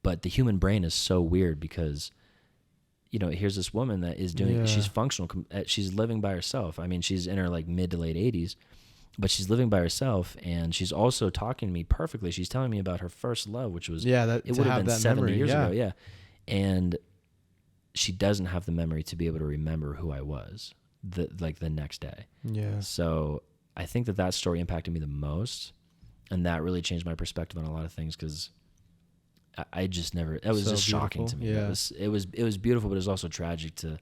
Speaker 1: but the human brain is so weird, because here's this woman that is doing, she's functional, she's living by herself. I mean, she's in her like mid to late 80s, but she's living by herself, and she's also talking to me perfectly. She's telling me about her first love, which was, it would have been 70 years ago. Yeah. And she doesn't have the memory to be able to remember who I was the next day.
Speaker 2: Yeah.
Speaker 1: So I think that story impacted me the most, and that really changed my perspective on a lot of things, because I just never. That was
Speaker 2: So
Speaker 1: just shocking to me.
Speaker 2: beautiful.
Speaker 1: Yeah. It was beautiful, but it was also tragic to.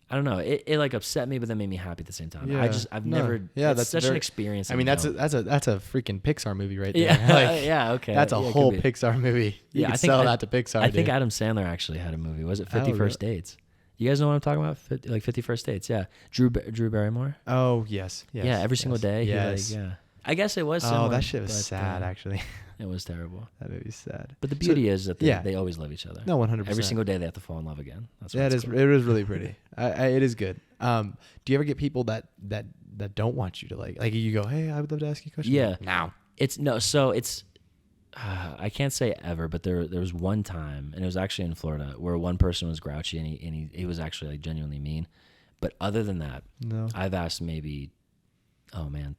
Speaker 1: I don't know. It like upset me, but then made me happy at the same time.
Speaker 2: Yeah.
Speaker 1: I've
Speaker 2: No.
Speaker 1: never.
Speaker 2: Yeah,
Speaker 1: it's
Speaker 2: that's
Speaker 1: such
Speaker 2: very-
Speaker 1: an experience.
Speaker 2: I mean, that's a freaking Pixar movie right there.
Speaker 1: Yeah.
Speaker 2: Like,
Speaker 1: Yeah. Okay.
Speaker 2: that's a
Speaker 1: Yeah, it
Speaker 2: whole
Speaker 1: could be.
Speaker 2: Pixar movie. You
Speaker 1: Yeah,
Speaker 2: could
Speaker 1: I think
Speaker 2: sell that to Pixar.
Speaker 1: I think
Speaker 2: dude.
Speaker 1: Adam Sandler actually had a movie. Was it 50
Speaker 2: Oh,
Speaker 1: First Dates? You guys know what I'm talking about? 50 First Dates. Yeah. Drew Barrymore.
Speaker 2: Oh yes.
Speaker 1: Yeah. Every single day.
Speaker 2: Yes.
Speaker 1: Yeah. I guess it was.
Speaker 2: Oh,
Speaker 1: Similar,
Speaker 2: that shit was
Speaker 1: but,
Speaker 2: sad. Actually,
Speaker 1: It was terrible.
Speaker 2: that movie's sad.
Speaker 1: But the beauty is that
Speaker 2: yeah.
Speaker 1: they always love each other.
Speaker 2: No, 100%.
Speaker 1: Every single day they have to fall in love again. That's what
Speaker 2: That
Speaker 1: it's
Speaker 2: is.
Speaker 1: cool.
Speaker 2: It is really pretty. It is good. Do you ever get people that don't want you to like you go, hey, I would love to ask you a question.
Speaker 1: Yeah.
Speaker 2: Now.
Speaker 1: It's no. So it's. I can't say ever, but there was one time, and it was actually in Florida, where one person was grouchy, and he was actually like genuinely mean. But other than that,
Speaker 2: No.
Speaker 1: I've asked maybe,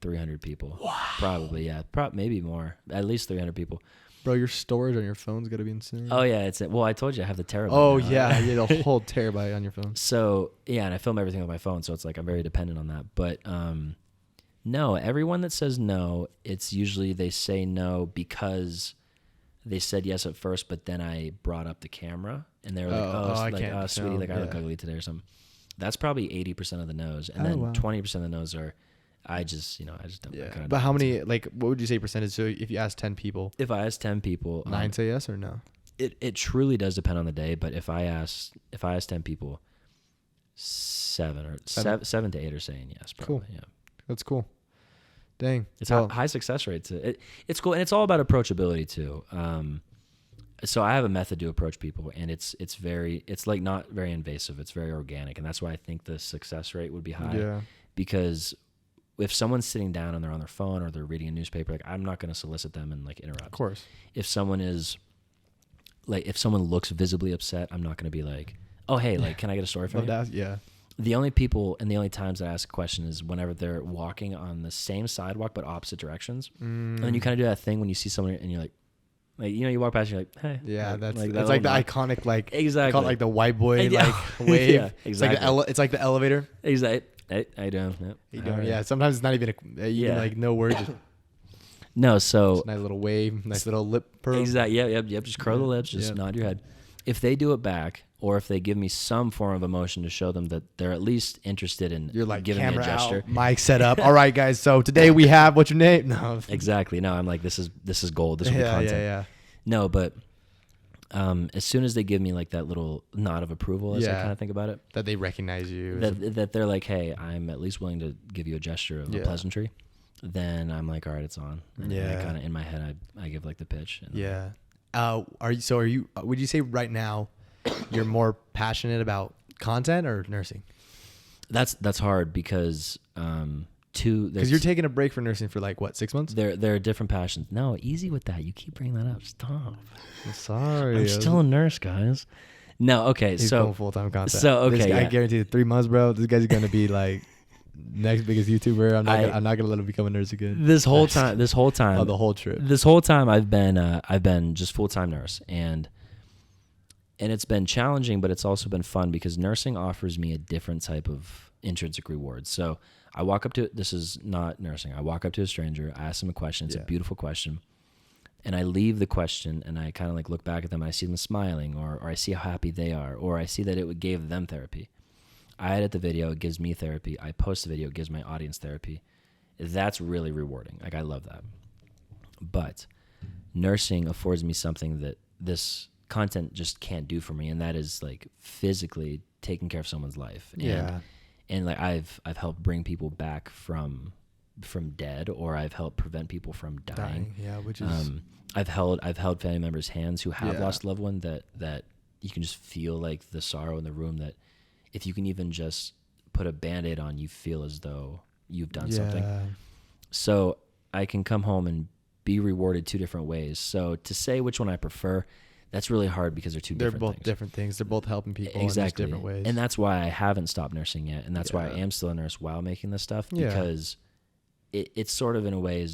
Speaker 1: 300 people. Wow. Probably, yeah. Maybe more. At least 300 people.
Speaker 2: Bro, your storage on your phone's got to be insane.
Speaker 1: Oh, yeah. Well, I told you I have the terabyte.
Speaker 2: Oh
Speaker 1: now.
Speaker 2: yeah, you had a whole terabyte on your phone.
Speaker 1: So, yeah, and I film everything with my phone, so it's like I'm very dependent on that. But no, everyone that says no, it's usually they say no because they said yes at first, but then I brought up the camera, and they were like, sweetie, like I look ugly today or something. That's probably 80% of the no's, and then 20% of the no's are, I just don't.
Speaker 2: Yeah. But how many, what would you say percentage? So if you ask 10 people,
Speaker 1: If I ask 10 people,
Speaker 2: 9 say yes or no?
Speaker 1: It truly does depend on the day, but if I ask 10 people, 7 to 8 are saying yes, probably.
Speaker 2: Cool.
Speaker 1: Yeah.
Speaker 2: That's cool. Dang.
Speaker 1: It's
Speaker 2: Well,
Speaker 1: high success rates. It's cool, and it's all about approachability too. So I have a method to approach people, and it's like not very invasive. It's very organic, and that's why I think the success rate would be high.
Speaker 2: Yeah.
Speaker 1: Because if someone's sitting down and they're on their phone or they're reading a newspaper, like I'm not going to solicit them and like interrupt.
Speaker 2: Of course.
Speaker 1: If someone looks visibly upset, I'm not going to be like, oh hey, like can I get a story from you?
Speaker 2: Yeah.
Speaker 1: The only people and the only times I ask a question is whenever they're walking on the same sidewalk but opposite directions, and then you kind of do that thing when you see someone and you're like you walk past and you're like, hey.
Speaker 2: Yeah,
Speaker 1: like,
Speaker 2: that's
Speaker 1: like
Speaker 2: it's like the iconic like
Speaker 1: Exactly.
Speaker 2: called like the white boy
Speaker 1: Yeah.
Speaker 2: like wave.
Speaker 1: Yeah, exactly.
Speaker 2: It's like the elevator.
Speaker 1: Exactly. Hey, how you doing? Yep.
Speaker 2: How you
Speaker 1: All
Speaker 2: doing?
Speaker 1: right.
Speaker 2: Yeah, sometimes it's not even
Speaker 1: Yeah.
Speaker 2: like no words. Just
Speaker 1: No, so
Speaker 2: nice little wave, nice little lip purr.
Speaker 1: exactly. Yep. Just curl the lips, just
Speaker 2: Yep.
Speaker 1: nod your head. If they do it back, or if they give me some form of emotion to show them that they're at least interested in
Speaker 2: You're like
Speaker 1: giving me a
Speaker 2: camera
Speaker 1: gesture.
Speaker 2: out, mic set up. All right, guys. So today we have what's your name? No.
Speaker 1: Exactly. No, I'm like this is gold. This will be content.
Speaker 2: Yeah.
Speaker 1: No, but as soon as they give me like that little nod of approval, as I
Speaker 2: Yeah.
Speaker 1: kind of think about it,
Speaker 2: That they recognize you.
Speaker 1: that they're like, hey, I'm at least willing to give you a gesture of
Speaker 2: Yeah.
Speaker 1: a pleasantry, then I'm like, all right, it's on. And then
Speaker 2: Yeah.
Speaker 1: I kind of in my head, I give like the pitch. And
Speaker 2: Yeah. Are you? Would you say right now you're more passionate about content or nursing?
Speaker 1: That's hard because
Speaker 2: Because you're taking a break from nursing for like what, 6 months?
Speaker 1: there are different passions. No, easy with that. You keep bringing that up. Stop.
Speaker 2: I'm sorry.
Speaker 1: I'm still a nurse, guys. No, okay.
Speaker 2: He's
Speaker 1: So
Speaker 2: going full-time content.
Speaker 1: so,
Speaker 2: This
Speaker 1: okay,
Speaker 2: guy, I
Speaker 1: yeah.
Speaker 2: guarantee you 3 months, bro. This guy's gonna be like next biggest YouTuber. I'm not
Speaker 1: I-
Speaker 2: gonna let him become a nurse again.
Speaker 1: this whole time,
Speaker 2: Oh, the whole trip.
Speaker 1: this whole time I've been just full-time nurse, and it's been challenging, but it's also been fun because nursing offers me a different type of intrinsic reward. So I walk up to, this is not nursing. I walk up to a stranger, I ask them a question. It's
Speaker 2: Yeah.
Speaker 1: a beautiful question. And I leave the question and I kind of like look back at them. And I see them smiling, or I see how happy they are, or I see that it gave them therapy. I edit the video, it gives me therapy. I post the video, it gives my audience therapy. That's really rewarding. Like I love that. But nursing affords me something that this content just can't do for me, and that is like physically taking care of someone's life. And like I've helped bring people back from dead, or I've helped prevent people from dying.
Speaker 2: Yeah, which is
Speaker 1: I've held family members' hands who have
Speaker 2: Yeah.
Speaker 1: lost a loved one, that you can just feel like the sorrow in the room, that if you can even just put a Band-Aid on, you feel as though you've done something. So I can come home and be rewarded two different ways. So to say which one I prefer, that's really hard because they're
Speaker 2: They're
Speaker 1: different
Speaker 2: both
Speaker 1: things.
Speaker 2: different things. They're both helping people
Speaker 1: Exactly.
Speaker 2: in just different ways.
Speaker 1: And that's why I haven't stopped nursing yet, and that's why I
Speaker 2: Yeah.
Speaker 1: am still a nurse while making this stuff,
Speaker 2: Yeah.
Speaker 1: because it's sort of in a way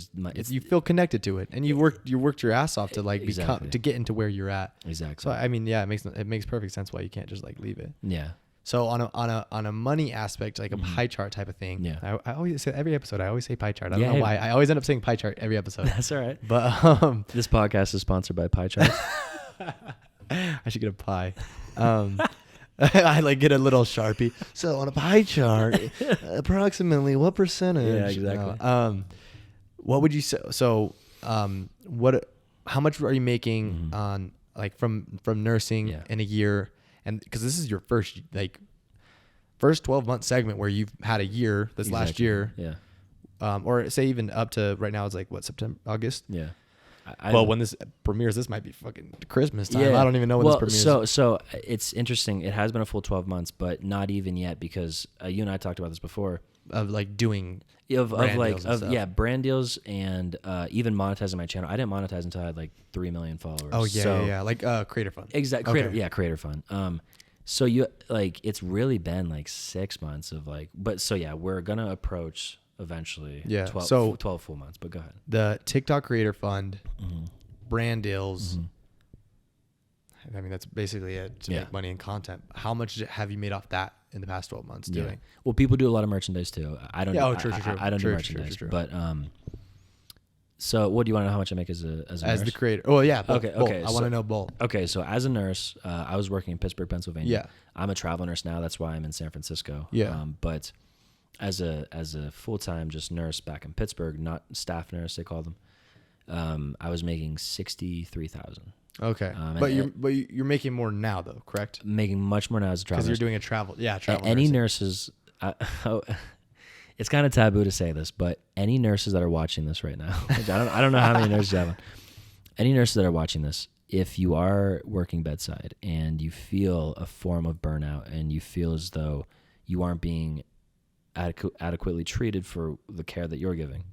Speaker 2: you feel connected to it, and you worked your ass off to like
Speaker 1: Exactly.
Speaker 2: to get into where you're at.
Speaker 1: exactly.
Speaker 2: So I mean, yeah, it makes perfect sense why you can't just like leave it.
Speaker 1: yeah.
Speaker 2: So on a money aspect, like a pie chart type of thing.
Speaker 1: Mm-hmm. Yeah.
Speaker 2: I always say every episode. I always say pie chart. I don't
Speaker 1: Yeah,
Speaker 2: know
Speaker 1: hey.
Speaker 2: why. I always end up saying pie chart every episode.
Speaker 1: That's all right.
Speaker 2: But
Speaker 1: This podcast is sponsored by Pie Chart.
Speaker 2: I should get a pie. I like get a little Sharpie. So on a pie chart, approximately what percentage?
Speaker 1: Yeah, exactly.
Speaker 2: No, what would you say? So, what? How much are you making on like from nursing
Speaker 1: Yeah.
Speaker 2: in a year? And because this is your first 12-month segment where you've had a year this last
Speaker 1: Exactly.
Speaker 2: year,
Speaker 1: Yeah.
Speaker 2: or say even up to right now it's like what, September, August.
Speaker 1: Yeah.
Speaker 2: Well, when this premieres, this might be fucking Christmas time. I don't even know when
Speaker 1: well,
Speaker 2: this premieres.
Speaker 1: So it's interesting. It has been a full 12 months, but not even yet, because you and I talked about this before.
Speaker 2: Of like doing
Speaker 1: Of
Speaker 2: brand deals and stuff.
Speaker 1: brand deals, and even monetizing my channel. I didn't monetize until I had like 3 million followers.
Speaker 2: Oh yeah,
Speaker 1: So-
Speaker 2: yeah, like Creator Fund.
Speaker 1: Exactly.
Speaker 2: Okay.
Speaker 1: Creator Fund. So you like, it's really been like 6 months of like, but so yeah, we're gonna approach eventually.
Speaker 2: Yeah,
Speaker 1: 12,
Speaker 2: so-
Speaker 1: 12 full months. But go ahead.
Speaker 2: The TikTok Creator Fund,
Speaker 1: Mm-hmm.
Speaker 2: brand deals. I mean, that's basically it to
Speaker 1: Yeah.
Speaker 2: make money in content. How much have you made off that in the past 12 months doing?
Speaker 1: Well, people do a lot of merchandise too. I don't.
Speaker 2: Yeah,
Speaker 1: do,
Speaker 2: oh, true.
Speaker 1: I don't
Speaker 2: True,
Speaker 1: do
Speaker 2: true,
Speaker 1: merchandise,
Speaker 2: true.
Speaker 1: but so what do you want to know? How much I make as a
Speaker 2: As
Speaker 1: nurse?
Speaker 2: the creator. Oh yeah. Both,
Speaker 1: Okay,
Speaker 2: both.
Speaker 1: okay,
Speaker 2: I want
Speaker 1: so-
Speaker 2: to know both.
Speaker 1: Okay, so as a nurse, I was working in Pittsburgh, Pennsylvania.
Speaker 2: Yeah.
Speaker 1: I'm a travel nurse now. That's why I'm in San Francisco.
Speaker 2: Yeah.
Speaker 1: But as a full time just nurse back in Pittsburgh, not staff nurse they call them, I was making $63,000.
Speaker 2: Okay.
Speaker 1: and-
Speaker 2: You're making more now though, correct?
Speaker 1: Making much more now as a travel
Speaker 2: Because
Speaker 1: nurse.
Speaker 2: you're doing a travel. Yeah, travel.
Speaker 1: Any
Speaker 2: nursing.
Speaker 1: nurses, it's kind of taboo to say this, but any nurses that are watching this right now, which I don't know how many nurses you have on. Any nurses that are watching this, if you are working bedside and you feel a form of burnout and you feel as though you aren't being adequately treated for the care that you're giving,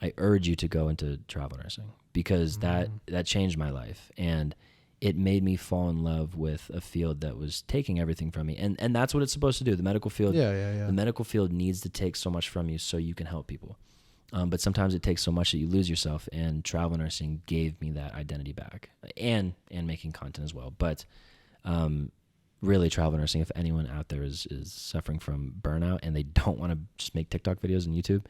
Speaker 1: I urge you to go into travel nursing, because that changed my life, and it made me fall in love with a field that was taking everything from me. And that's what it's supposed to do. The medical field, the medical field needs to take so much from you so you can help people. But sometimes it takes so much that you lose yourself, and travel nursing gave me that identity back, and making content as well. But really, travel nursing, if anyone out there is suffering from burnout and they don't want to just make TikTok videos and YouTube,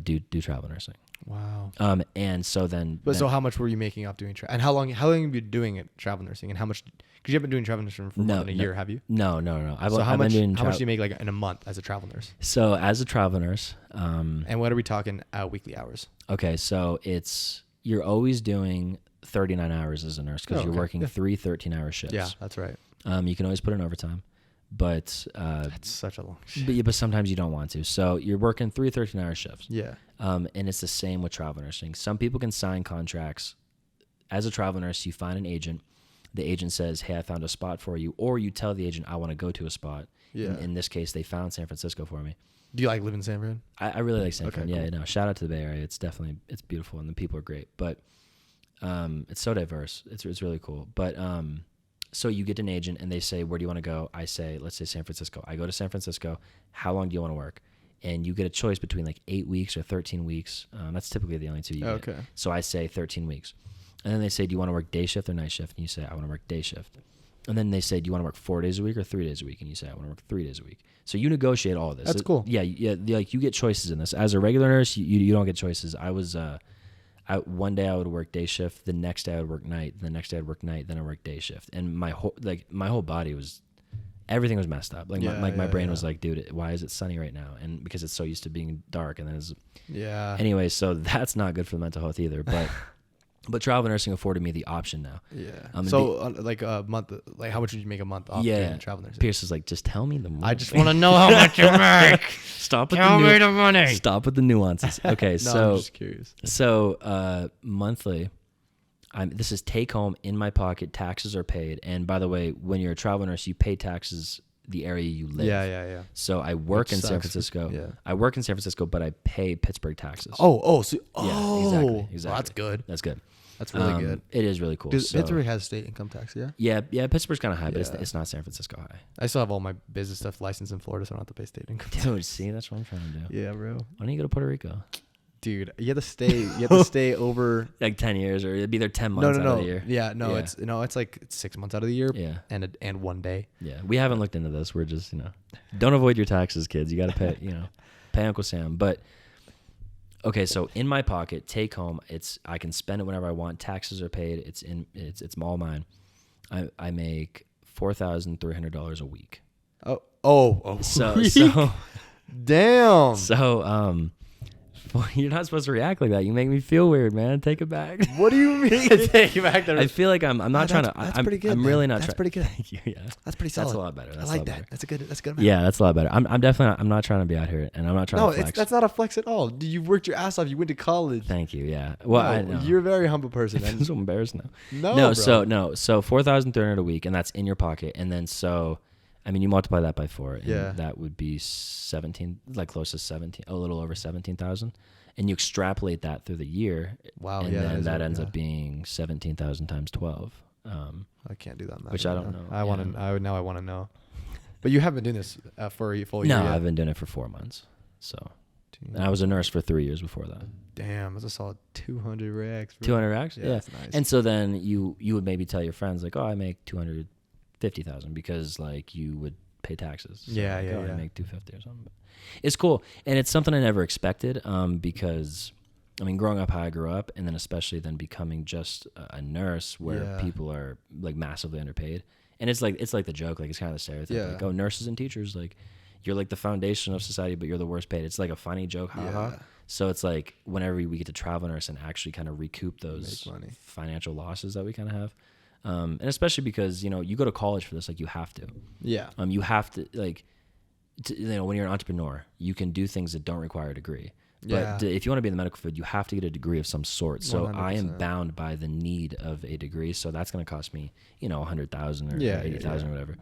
Speaker 1: do travel nursing.
Speaker 2: Wow.
Speaker 1: And so then,
Speaker 2: so how much were you making off doing and how long have you been doing it, travel nursing, and how much? Because you haven't been doing travel nursing for more than a year, have you?
Speaker 1: No.
Speaker 2: How much do you make like in a month as a travel nurse?
Speaker 1: So as a travel nurse,
Speaker 2: and what are we talking weekly hours?
Speaker 1: Okay, so you're always doing 39 hours as a nurse, because you're working 3 13-hour shifts.
Speaker 2: Yeah, that's right.
Speaker 1: You can always put in overtime, but
Speaker 2: that's such a long shift.
Speaker 1: But sometimes you don't want to. So you're working 3 13-hour shifts.
Speaker 2: Yeah.
Speaker 1: And it's the same with travel nursing. Some people can sign contracts. As a travel nurse, you find an agent. The agent says, hey, I found a spot for you. Or you tell the agent, I want to go to a spot.
Speaker 2: Yeah.
Speaker 1: In this case, they found San Francisco for me.
Speaker 2: Do you like living in San Fran?
Speaker 1: I really like San Fran.
Speaker 2: Cool.
Speaker 1: Yeah, no, shout out to the Bay Area. It's beautiful, and the people are great. But it's so diverse. It's really cool. But so you get an agent, and they say, where do you want to go? I say, let's say San Francisco. I go to San Francisco. How long do you want to work? And you get a choice between like 8 weeks or 13 weeks. That's typically the only two you get. So I say 13 weeks. And then they say, do you want to work day shift or night shift? And you say, I want to work day shift. And then they say, do you want to work 4 days a week or 3 days a week? And you say, I want to work 3 days a week. So you negotiate all of this.
Speaker 2: That's cool.
Speaker 1: Yeah. Like you get choices in this. As a regular nurse, you don't get choices. One day I would work day shift. The next day I would work night. The next day I'd work night. Then I work day shift. And my whole body was, everything was messed up. My brain was like, dude, why is it sunny right now? And because it's so used to being dark, and then anyway, so that's not good for the mental health either. But travel nursing afforded me the option now.
Speaker 2: Yeah. So like a month, like how much would you make a month off doing travel nursing?
Speaker 1: Pierce is like, just tell me the money.
Speaker 2: I just want to know how much you make.
Speaker 1: Tell me the money. Stop with the nuances. Okay,
Speaker 2: I'm just curious.
Speaker 1: So monthly, this is take home in my pocket. Taxes are paid, and by the way, when you're a travel nurse, you pay taxes the area you live.
Speaker 2: Yeah.
Speaker 1: So I work in San Francisco.
Speaker 2: Yeah.
Speaker 1: I work in San Francisco, but I pay Pittsburgh taxes.
Speaker 2: Exactly.
Speaker 1: Well,
Speaker 2: that's good.
Speaker 1: That's good.
Speaker 2: That's really good.
Speaker 1: It is really cool.
Speaker 2: Pittsburgh has state income tax, yeah?
Speaker 1: Yeah. Pittsburgh's kind of high, but it's not San Francisco high.
Speaker 2: I still have all my business stuff licensed in Florida, so I don't have to pay state income tax.
Speaker 1: Dude, see, that's what I'm trying to do.
Speaker 2: Yeah, bro.
Speaker 1: Why don't you go to Puerto Rico?
Speaker 2: Dude, you have to stay over
Speaker 1: like 10 years, or it'd be there 10 months out of the year.
Speaker 2: Yeah, it's like 6 months out of the year.
Speaker 1: Yeah.
Speaker 2: And 1 day.
Speaker 1: Yeah. We haven't looked into this. We're just, don't avoid your taxes, kids. You got to pay, pay Uncle Sam. But okay, so in my pocket, take home, I can spend it whenever I want. Taxes are paid. It's all mine. I make $4,300 a week. So
Speaker 2: damn.
Speaker 1: So well, you're not supposed to react like that. You make me feel weird, man. Take it back.
Speaker 2: What do you mean? Take it back.
Speaker 1: I feel like I'm not trying to.
Speaker 2: That's pretty good.
Speaker 1: I'm really not.
Speaker 2: That's pretty good.
Speaker 1: Thank you. Yeah,
Speaker 2: that's pretty solid.
Speaker 1: That's a lot better.
Speaker 2: I like that. That's a good. Amount.
Speaker 1: Yeah, that's a lot better. I'm definitely. I'm not trying to be out here, and I'm not trying to flex.
Speaker 2: That's not a flex at all. You worked your ass off. You went to college.
Speaker 1: Thank you. Yeah. Well, I know.
Speaker 2: You're a very humble person.
Speaker 1: I'm so embarrassed now.
Speaker 2: No.
Speaker 1: Bro. So $4,300 a week, and that's in your pocket, and then you multiply that by 4, and that would be 17, like close to 17, a little over 17,000. And you extrapolate that through the year.
Speaker 2: Wow.
Speaker 1: And then that ends up being 17,000 times 12.
Speaker 2: I can't do that math.
Speaker 1: Which I don't know.
Speaker 2: I want to know. But you have been doing this for a full year.
Speaker 1: No, I've been doing it for 4 months. So, and I was a nurse for 3 years before that.
Speaker 2: Damn, that's a solid 200 racks.
Speaker 1: 200 racks?
Speaker 2: Yeah. That's nice.
Speaker 1: And so then you would maybe tell your friends like, oh, I make 250,000 because like you would pay taxes. So
Speaker 2: I
Speaker 1: make 250 or something. But it's cool, and it's something I never expected. Because growing up how I grew up, and then especially then becoming just a nurse where people are like massively underpaid, and it's like the joke, like it's kind of the stereotype, like, oh, nurses and teachers, like you're like the foundation of society, but you're the worst paid. It's like a funny joke, haha. So it's like whenever we get to travel nurse and actually kind of recoup those financial losses that we kind of have. And especially because, you go to college for this, like you have to.
Speaker 2: Yeah.
Speaker 1: You have to, like, when you're an entrepreneur, you can do things that don't require a degree.
Speaker 2: Yeah.
Speaker 1: But if you want to be in the medical field, you have to get a degree of some sort. So I am
Speaker 2: 100%.
Speaker 1: bound by the need of a degree. So that's going to cost me, $100,000 or
Speaker 2: Yeah,
Speaker 1: 80,000 or whatever.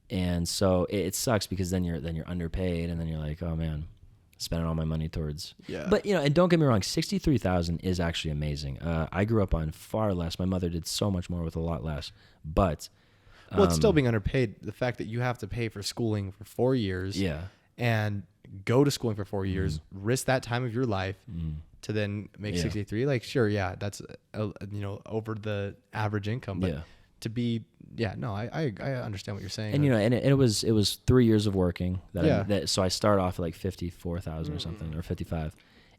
Speaker 1: And so it sucks because then you're underpaid, and then you're like, oh man, spending all my money towards.
Speaker 2: Yeah.
Speaker 1: But and don't get me wrong, 63,000 is actually amazing. I grew up on far less. My mother did so much more with a lot less. But
Speaker 2: Well, it's still being underpaid. The fact that you have to pay for schooling for 4 years.
Speaker 1: yeah.
Speaker 2: And go to schooling for 4 years, risk that time of your life to then make
Speaker 1: Yeah.
Speaker 2: 63. Like, sure, yeah, that's over the average income, but
Speaker 1: Yeah.
Speaker 2: to be, I understand what you're saying.
Speaker 1: And and it was 3 years of working
Speaker 2: Yeah.
Speaker 1: so I started off at like 54,000 or something, or 55,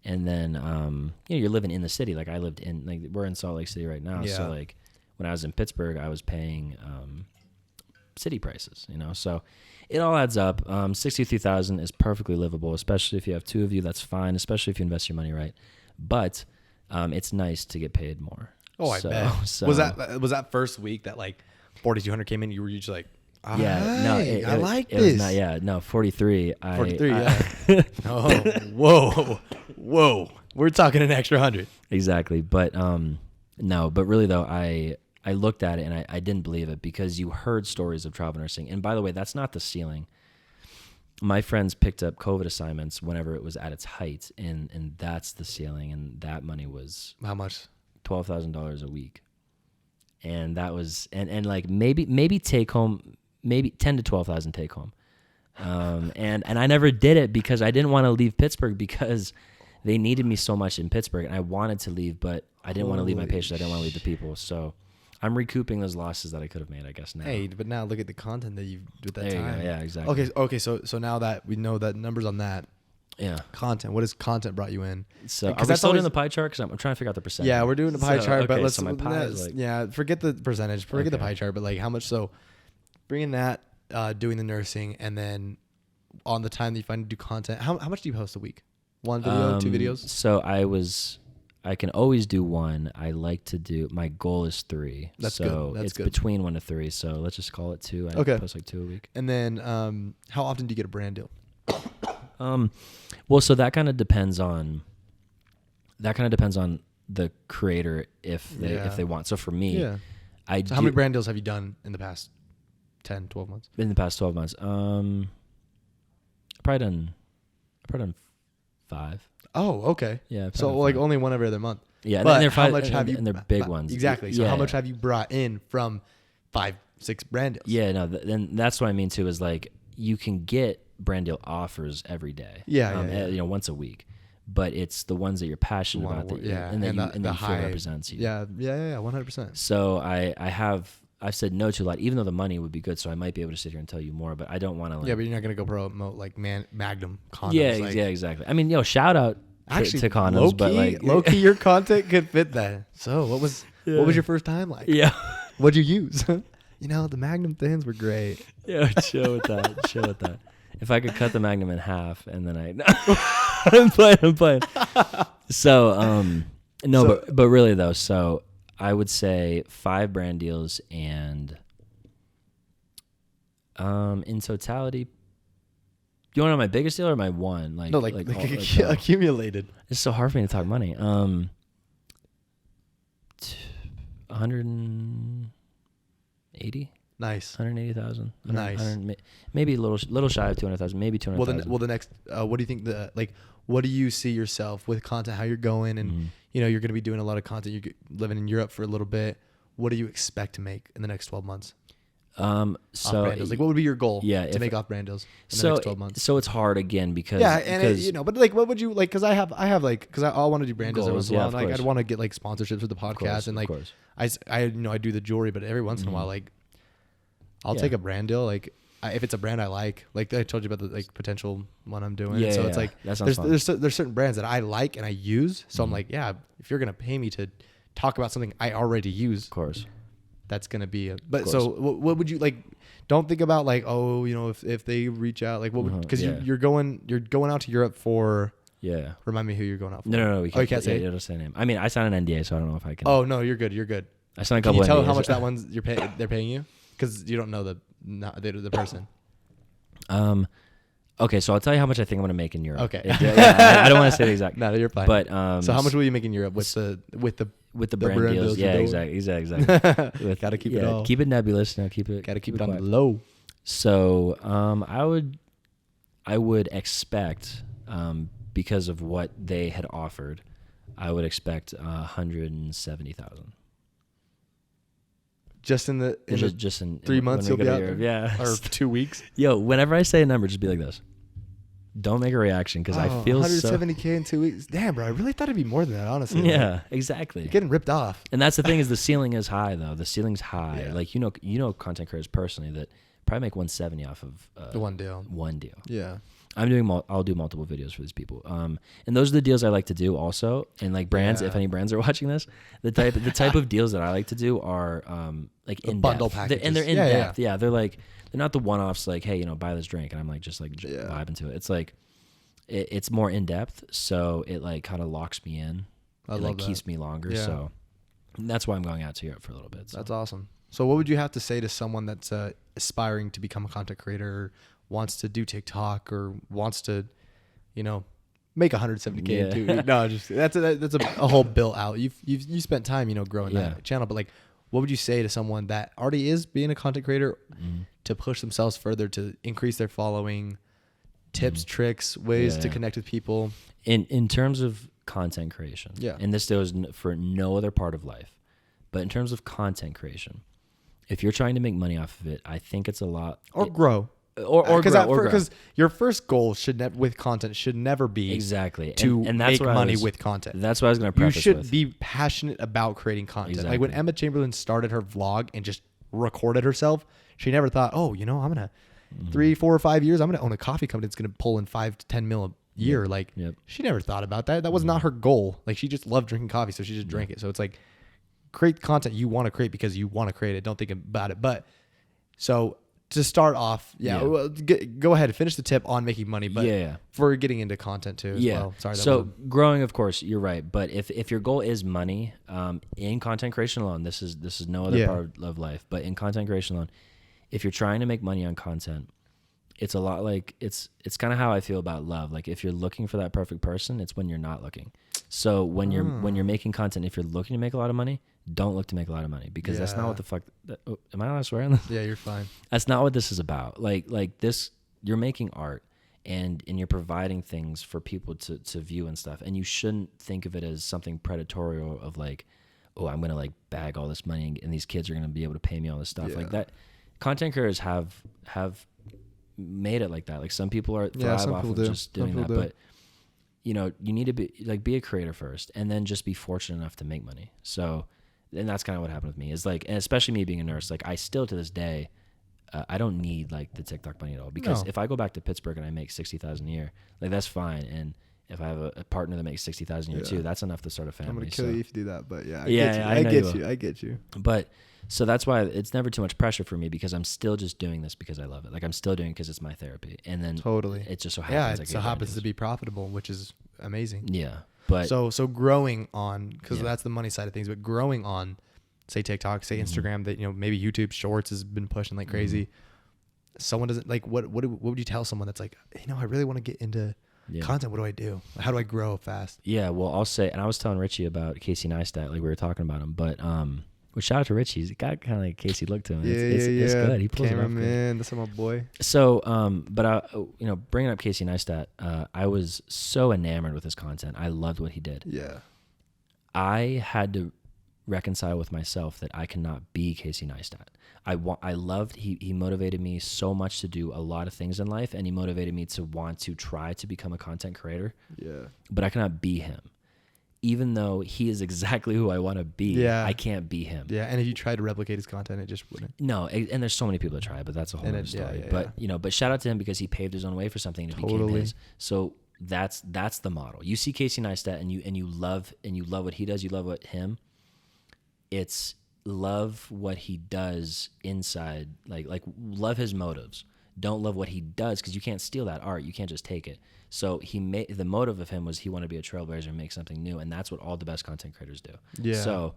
Speaker 1: and then you're living in the city. Like I lived in, like, we're in Salt Lake City right now,
Speaker 2: Yeah.
Speaker 1: so like when I was in Pittsburgh, I was paying city prices, so it all adds up. 63,000 is perfectly livable, especially if you have two of you. That's fine, especially if you invest your money right. But it's nice to get paid more.
Speaker 2: Oh, I bet.
Speaker 1: So,
Speaker 2: Was that first week that like 4,200 came in? You were just like,
Speaker 1: yeah, no,
Speaker 2: I like
Speaker 1: it
Speaker 2: this.
Speaker 1: was not, yeah, no, 43.
Speaker 2: 43, yeah. Oh, whoa. We're talking an extra 100.
Speaker 1: Exactly. But no, but really though, I looked at it and I didn't believe it, because you heard stories of travel nursing. And by the way, that's not the ceiling. My friends picked up COVID assignments whenever it was at its height, and that's the ceiling, and that money was
Speaker 2: How much?
Speaker 1: $12,000 a week. And that was and like maybe take home, maybe 10 to 12,000 take home. And I never did it because I didn't want to leave Pittsburgh, because they needed me so much in Pittsburgh, and I wanted to leave, but I didn't want to leave my patients. I didn't want to leave the people. So I'm recouping those losses that I could have made, I guess, now.
Speaker 2: Hey, but now look at the content that you've did that
Speaker 1: There you go.
Speaker 2: time.
Speaker 1: Yeah, exactly.
Speaker 2: Okay. So now that we know that numbers on that
Speaker 1: Yeah.
Speaker 2: content, what has content brought you in?
Speaker 1: So are
Speaker 2: Because
Speaker 1: we
Speaker 2: that's
Speaker 1: still doing
Speaker 2: always-
Speaker 1: the pie chart? Because I'm trying to figure out the percentage.
Speaker 2: Yeah, we're doing the pie chart, but
Speaker 1: okay,
Speaker 2: let's
Speaker 1: so my pie is like,
Speaker 2: forget the percentage, forget the
Speaker 1: Okay.
Speaker 2: pie chart, but like how much? So bringing that, doing the nursing, and then on the time that you find to do content, how much do you post a week? One video, two videos?
Speaker 1: So I can always do one. I like to do, my goal is 3.
Speaker 2: That's
Speaker 1: so
Speaker 2: good. That's
Speaker 1: it's
Speaker 2: good.
Speaker 1: between 1 to 3. So let's just call it 2. I
Speaker 2: Okay.
Speaker 1: post like 2 a week.
Speaker 2: And then how often do you get a brand deal?
Speaker 1: Well, so that kind of depends on the creator if they want. So for me,
Speaker 2: Yeah. So how many brand deals have you done in the past 10, 12 months?
Speaker 1: in the past 12 months? I've probably done 5.
Speaker 2: Oh, okay.
Speaker 1: Yeah.
Speaker 2: So
Speaker 1: probably
Speaker 2: like
Speaker 1: 5.
Speaker 2: only one every other month.
Speaker 1: Yeah,
Speaker 2: But
Speaker 1: and they're
Speaker 2: how
Speaker 1: five,
Speaker 2: much have you?
Speaker 1: and they're big ones.
Speaker 2: Exactly. So
Speaker 1: Yeah,
Speaker 2: how much
Speaker 1: yeah.
Speaker 2: have you brought in from 5, 6 brand deals?
Speaker 1: Yeah, no, then that's what I mean too. Is like you can get brand deal offers every day.
Speaker 2: Yeah.
Speaker 1: Once a week, but it's the ones that you're passionate about, that, and that you feel represents you.
Speaker 2: Yeah, 100%.
Speaker 1: So I've said no to a lot, even though the money would be good. So I might be able to sit here and tell you more, but I don't want to. Like,
Speaker 2: Yeah, but you're not gonna go promote like Magnum condoms.
Speaker 1: yeah,
Speaker 2: like,
Speaker 1: yeah, exactly. I mean, shout out
Speaker 2: Actually,
Speaker 1: to condoms, but like
Speaker 2: low key, your content could fit that. So what was your first time like?
Speaker 1: yeah,
Speaker 2: What'd you use? The Magnum thins were great.
Speaker 1: yeah, chill with that. If I could cut the Magnum in half, and then I'm playing. So, no, but really though, so I would say 5 brand deals, and in totality, you want to know my biggest deal or my one? Like,
Speaker 2: No, like accumulated.
Speaker 1: It's so hard for me to talk money. 180.
Speaker 2: Nice.
Speaker 1: 180,000.
Speaker 2: Nice.
Speaker 1: Maybe a little shy of 200,000. Maybe 200,000.
Speaker 2: Well, the next. What do you think? What do you see yourself with content? How you're going, and you're going to be doing a lot of content. You're living in Europe for a little bit. What do you expect to make in the next 12 months?
Speaker 1: So
Speaker 2: Off brand deals. Like, what would be your goal?
Speaker 1: Yeah,
Speaker 2: to make off brand deals in the
Speaker 1: so
Speaker 2: next 12 months.
Speaker 1: so it's hard again because
Speaker 2: but like, what would you like? Because I want to do brand deals every once
Speaker 1: Goals,
Speaker 2: in a
Speaker 1: yeah,
Speaker 2: while.
Speaker 1: of
Speaker 2: Like,
Speaker 1: course.
Speaker 2: I'd want to get like sponsorships with the podcast, and like,
Speaker 1: of course.
Speaker 2: I do the jewelry, but every once in a while, like, I'll
Speaker 1: Yeah.
Speaker 2: take a brand deal. Like, if it's a brand I like I told you about the like potential one I'm doing.
Speaker 1: Yeah,
Speaker 2: So
Speaker 1: yeah,
Speaker 2: it's like
Speaker 1: that sounds fun.
Speaker 2: there's certain brands that I like and I use. So I'm like, yeah, if you're gonna pay me to talk about something I already use,
Speaker 1: Of course.
Speaker 2: that's gonna be a. But
Speaker 1: course.
Speaker 2: so what would you like? Don't think about like, oh, if they reach out, like what would, because
Speaker 1: yeah.
Speaker 2: you're going out to Europe for.
Speaker 1: Yeah.
Speaker 2: Remind me who you're going out for.
Speaker 1: No. We can't,
Speaker 2: you can't say it?
Speaker 1: You don't say a name. I mean, I signed an NDA, so I don't know if I can.
Speaker 2: Oh no, you're good.
Speaker 1: I signed a
Speaker 2: Can
Speaker 1: couple.
Speaker 2: you tell
Speaker 1: NDAs.
Speaker 2: how much that one's they're paying you? Because you don't know the person.
Speaker 1: Okay, so I'll tell you how much I think I'm gonna make in Europe.
Speaker 2: Okay.
Speaker 1: I don't want to say the exact.
Speaker 2: No, you're fine.
Speaker 1: But
Speaker 2: so how much will you make in Europe with the
Speaker 1: brand
Speaker 2: brand
Speaker 1: deals?
Speaker 2: deals you're
Speaker 1: Yeah,
Speaker 2: doing?
Speaker 1: exactly.
Speaker 2: Gotta keep it all.
Speaker 1: Keep it nebulous. No, keep it.
Speaker 2: Gotta keep it on the
Speaker 1: quiet.
Speaker 2: low.
Speaker 1: So I would expect, because of what they had offered, I would expect 170,000.
Speaker 2: Just in the
Speaker 1: Just in
Speaker 2: 3 months
Speaker 1: when
Speaker 2: you'll
Speaker 1: we
Speaker 2: be
Speaker 1: go
Speaker 2: out
Speaker 1: to Europe.
Speaker 2: there?
Speaker 1: Yeah.
Speaker 2: Or 2 weeks?
Speaker 1: Yo, whenever I say a number, just be like this. Don't make a reaction because I feel so.
Speaker 2: 170K in 2 weeks. Damn, bro. I really thought it'd be more than that, honestly.
Speaker 1: Yeah, exactly.
Speaker 2: You're getting ripped off.
Speaker 1: And that's the thing is the ceiling is high though. The ceiling's high.
Speaker 2: Yeah.
Speaker 1: Like you know content creators personally that probably make 170 off of
Speaker 2: The one deal.
Speaker 1: One deal.
Speaker 2: Yeah.
Speaker 1: I'll do multiple videos for these people. And those are the deals I like to do also. And like brands,
Speaker 2: Yeah.
Speaker 1: if any brands are watching this, the type of deals that I like to do are like
Speaker 2: The
Speaker 1: in
Speaker 2: bundle
Speaker 1: depth.
Speaker 2: packages.
Speaker 1: And they're in
Speaker 2: Yeah, yeah.
Speaker 1: depth. Yeah, they're not the one-offs like, hey, buy this drink and I'm like just like
Speaker 2: Yeah.
Speaker 1: vibing to it. It's like it's more in depth, so it like kind of locks me in.
Speaker 2: I
Speaker 1: It
Speaker 2: love
Speaker 1: like
Speaker 2: that.
Speaker 1: keeps me longer.
Speaker 2: Yeah.
Speaker 1: So that's why I'm going out to Europe for a little bit. So.
Speaker 2: That's awesome. So what would you have to say to someone that's aspiring to become a content creator, or wants to do TikTok, or wants to, make 170K
Speaker 1: Yeah.
Speaker 2: in 2 weeks? No, just that's a whole built out. You spent time, growing
Speaker 1: Yeah.
Speaker 2: that channel, but like, what would you say to someone that already is being a content creator to push themselves further, to increase their following, tips, tricks, ways to
Speaker 1: Yeah.
Speaker 2: connect with people?
Speaker 1: In terms of content creation,
Speaker 2: Yeah.
Speaker 1: and this goes for no other part of life, but in terms of content creation, if you're trying to make money off of it, I think it's a lot
Speaker 2: Grow.
Speaker 1: or grow.
Speaker 2: Because your first goal with content should never be
Speaker 1: Exactly
Speaker 2: to
Speaker 1: and that's
Speaker 2: make
Speaker 1: what
Speaker 2: money with content.
Speaker 1: That's what I was going to
Speaker 2: You
Speaker 1: preface
Speaker 2: should
Speaker 1: with.
Speaker 2: be passionate about creating content. Like when
Speaker 1: Exactly.
Speaker 2: Emma Chamberlain started her vlog and just recorded herself, she never thought, I'm gonna 3, 4, or 5 years, I'm gonna own a coffee company that's gonna pull in 5 to 10 mil a year. Like
Speaker 1: Yep.
Speaker 2: she never thought about that. That was not her goal. Like she just loved drinking coffee, so she just drank it. So it's like, create content you want to create because you want to create it. Don't think about it. But so to start off, well, go ahead and finish the tip on making money. But
Speaker 1: Yeah.
Speaker 2: for getting into content too as well. Sorry. That
Speaker 1: So
Speaker 2: wasn't-
Speaker 1: growing, of course, you're right. But if your goal is money, in content creation alone, this is no other
Speaker 2: Yeah.
Speaker 1: part of life. But in content creation alone, if you're trying to make money on content, it's a lot like it's kind of how I feel about love. Like if you're looking for that perfect person, it's when you're not looking. So when you're making content, if you're looking to make a lot of money, don't look to make a lot of money because that's not
Speaker 2: Yeah.
Speaker 1: what the fuck. Am I allowed to swear on this?
Speaker 2: yeah, you're fine.
Speaker 1: That's not what this is about. Like this, you're making art and you're providing things for people to view and stuff. And you shouldn't think of it as something predatory of like, oh, I'm going to like bag all this money and these kids are going to be able to pay me all this stuff like that. Content creators have made it like that. Like some people are thrive
Speaker 2: some
Speaker 1: off
Speaker 2: people
Speaker 1: of
Speaker 2: do.
Speaker 1: just
Speaker 2: Some
Speaker 1: doing
Speaker 2: people
Speaker 1: that.
Speaker 2: do.
Speaker 1: But you need to be a creator first and then just be fortunate enough to make money. So, and that's kind of what happened with me is like, and especially me being a nurse, like I still to this day, I don't need like the TikTok money at all because
Speaker 2: No.
Speaker 1: if I go back to Pittsburgh and I make 60,000 a year, like that's fine. And if I have a partner that makes 60,000 a year too, that's enough to start a family.
Speaker 2: I'm gonna kill you if you do that, but yeah,
Speaker 1: I know you will.
Speaker 2: I get you.
Speaker 1: But so that's why it's never too much pressure for me because I'm still just doing this because I love it. Like I'm still doing it because it's my therapy. And then
Speaker 2: Totally.
Speaker 1: it just so happens.
Speaker 2: Yeah,
Speaker 1: I
Speaker 2: it
Speaker 1: get
Speaker 2: so happens
Speaker 1: ideas.
Speaker 2: to be profitable, which is amazing.
Speaker 1: Yeah. But
Speaker 2: So growing on, because
Speaker 1: Yeah.
Speaker 2: that's the money side of things, but growing on, say TikTok, say Instagram, that maybe YouTube Shorts has been pushing like crazy. Someone doesn't like what would you tell someone that's like, I really want to get into content. What do I do? How do I grow fast?
Speaker 1: Yeah, well, I'll say, and I was telling Richie about Casey Neistat, like we were talking about him, but well, shout out to Richie. He's got kind of like Casey look to him. It's good. He pulls it off good.
Speaker 2: Cameraman, that's my boy.
Speaker 1: So, but bringing up Casey Neistat, I was so enamored with his content. I loved what he did.
Speaker 2: Yeah.
Speaker 1: I had to reconcile with myself that I cannot be Casey Neistat. I loved, he motivated me so much to do a lot of things in life, and he motivated me to want to try to become a content creator.
Speaker 2: Yeah.
Speaker 1: But I cannot be him. Even though he is exactly who I want to be, I can't be him.
Speaker 2: Yeah, and if you tried to replicate his content, it just wouldn't.
Speaker 1: No, and there's so many people that try, but that's a whole other story. But shout out to him because he paved his own way for something and it became his. So that's the model. You see Casey Neistat and you love what he does, you love what him. It's love what he does inside, like love his motives. Don't love what he does because you can't steal that art. You can't just take it. So the motive of him was he wanted to be a trailblazer and make something new, and that's what all the best content creators do.
Speaker 2: Yeah.
Speaker 1: So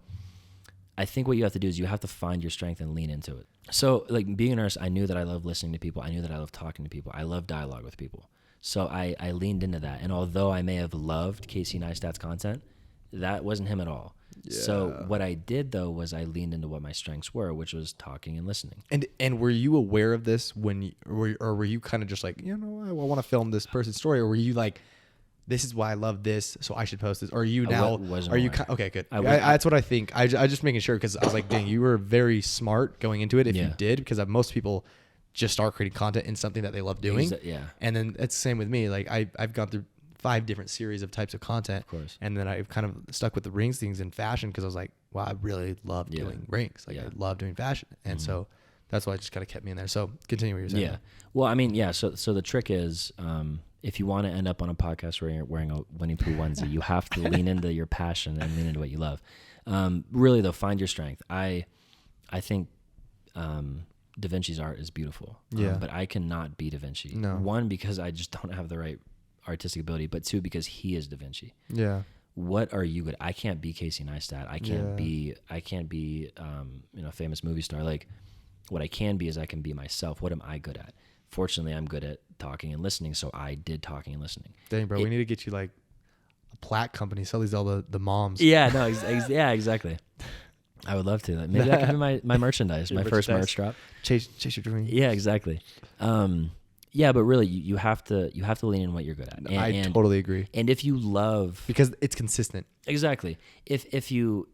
Speaker 1: I think what you have to do is you have to find your strength and lean into it. So like being a nurse, I knew that I love listening to people. I knew that I love talking to people. I love dialogue with people. So I leaned into that. And although I may have loved Casey Neistat's content, that wasn't him at all.
Speaker 2: Yeah.
Speaker 1: So what I did though was I leaned into what my strengths were, which was talking and listening.
Speaker 2: And were you aware of this when you, or were you kind of just like, you know, I want to film this person's story, or were you like, this is why I love this, so I should post this? Or are you now?
Speaker 1: Wasn't
Speaker 2: are you
Speaker 1: aware.
Speaker 2: okay? Good.
Speaker 1: I
Speaker 2: that's what I think. I just making sure, because I was like, dang, you were very smart going into it if you
Speaker 1: Yeah.
Speaker 2: did, because most people just start creating content in something that they love doing.
Speaker 1: Yeah.
Speaker 2: And then it's the same with me. Like I've gone through 5 different series of types of content.
Speaker 1: Of course.
Speaker 2: And then I've kind of stuck with the rings things in fashion, because I was like, wow, I really love
Speaker 1: Yeah.
Speaker 2: doing rings. Like
Speaker 1: Yeah.
Speaker 2: I love doing fashion. And so that's why it just kind of kept me in there. So continue what you're saying.
Speaker 1: Yeah. Well, I mean, yeah. So the trick is, if you want to end up on a podcast where you're wearing a Winnie Pooh onesie, you have to lean into your passion and lean into what you love. Really though, find your strength. I think Da Vinci's art is beautiful.
Speaker 2: Yeah.
Speaker 1: But I cannot be Da Vinci.
Speaker 2: No.
Speaker 1: 1, because I just don't have the right artistic ability, but 2, because he is Da Vinci.
Speaker 2: Yeah.
Speaker 1: What are you good? I can't be Casey Neistat. I can't
Speaker 2: Yeah.
Speaker 1: be a famous movie star. Like what I can be is I can be myself. What am I good at? Fortunately, I'm good at talking and listening, so I did talking and listening.
Speaker 2: Dang, bro, we need to get you like a plaque company, sell these all the moms.
Speaker 1: Yeah, no, yeah, exactly. I would love to. Maybe that could be my merchandise, my first merch drop.
Speaker 2: Chase your dream.
Speaker 1: Yeah, exactly. Yeah, but really, you have to lean in what you're good at. And,
Speaker 2: I totally agree.
Speaker 1: And if you love,
Speaker 2: Because it's consistent.
Speaker 1: exactly, if you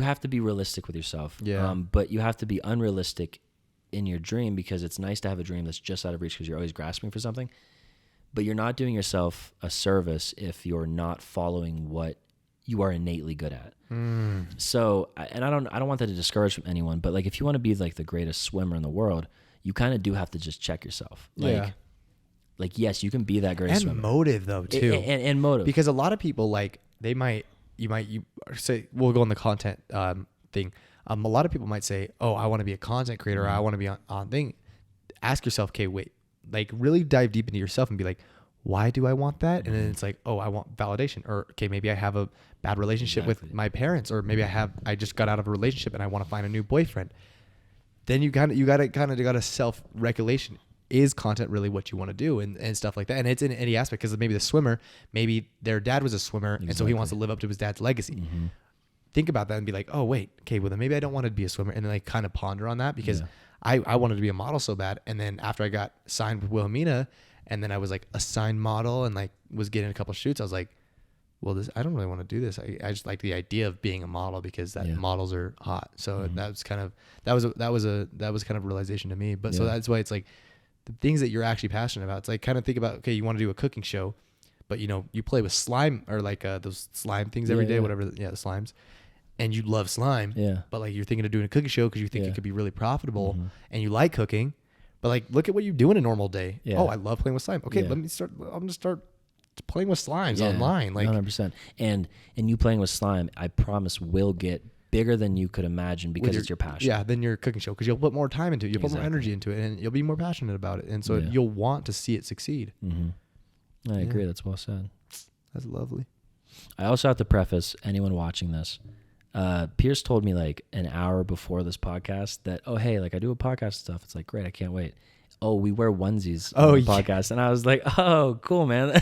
Speaker 1: have to be realistic with yourself.
Speaker 2: Yeah.
Speaker 1: But you have to be unrealistic in your dream, because it's nice to have a dream that's just out of reach because you're always grasping for something. But you're not doing yourself a service if you're not following what you are innately good at. So, and I don't want that to discourage anyone, but like if you want to be like the greatest swimmer in the world, you kind of do have to just check yourself. Like yes, you can be that great
Speaker 2: And
Speaker 1: swimmer.
Speaker 2: motive though too.
Speaker 1: And motive.
Speaker 2: Because a lot of people, like, you say, we'll go on the content thing. A lot of people might say, oh, I want to be a content creator, or I want to be on thing. Ask yourself, okay, wait, like really dive deep into yourself and be like, why do I want that? And then it's like, oh, I want validation, or okay, maybe I have a bad relationship with my parents, or maybe I just got out of a relationship and I want to find a new boyfriend. Then you got a self-regulation. Is content really what you want to do, and stuff like that? And it's in any aspect, because maybe the swimmer, maybe their dad was a swimmer, and so he wants to live up to his dad's legacy. Think about that and be like, oh wait, okay, well then maybe I don't want to be a swimmer, and then like kind of ponder on that, because I wanted to be a model so bad, and then after I got signed with Wilhelmina, and then I was like a signed model and like was getting a couple shoots, I was like, well, I don't really want to do this. I just like the idea of being a model, because models are hot. So that was kind of a realization to me. But so that's why it's like the things that you're actually passionate about. It's like kind of think about, okay, you want to do a cooking show, but you play with slime, or like those slime things every day, whatever. The slimes. And you love slime, but like you're thinking of doing a cooking show because you think it could be really profitable, and you like cooking, but like look at what you do in a normal day. Oh, I love playing with slime. Okay, I'm gonna start playing with slimes online. Like
Speaker 1: 100%. And you playing with slime, I promise, will get bigger than you could imagine, because it's your passion.
Speaker 2: Yeah, then your cooking show, because you'll put more time into it, you'll put more energy into it, and you'll be more passionate about it, and so you'll want to see it succeed.
Speaker 1: I agree. That's well said.
Speaker 2: That's lovely.
Speaker 1: I also have to preface anyone watching this. Pierce told me like an hour before this podcast that, oh, hey, like I do a podcast stuff. It's like, great. I can't wait. Oh, we wear onesies on the podcast. And I was like, oh, cool, man.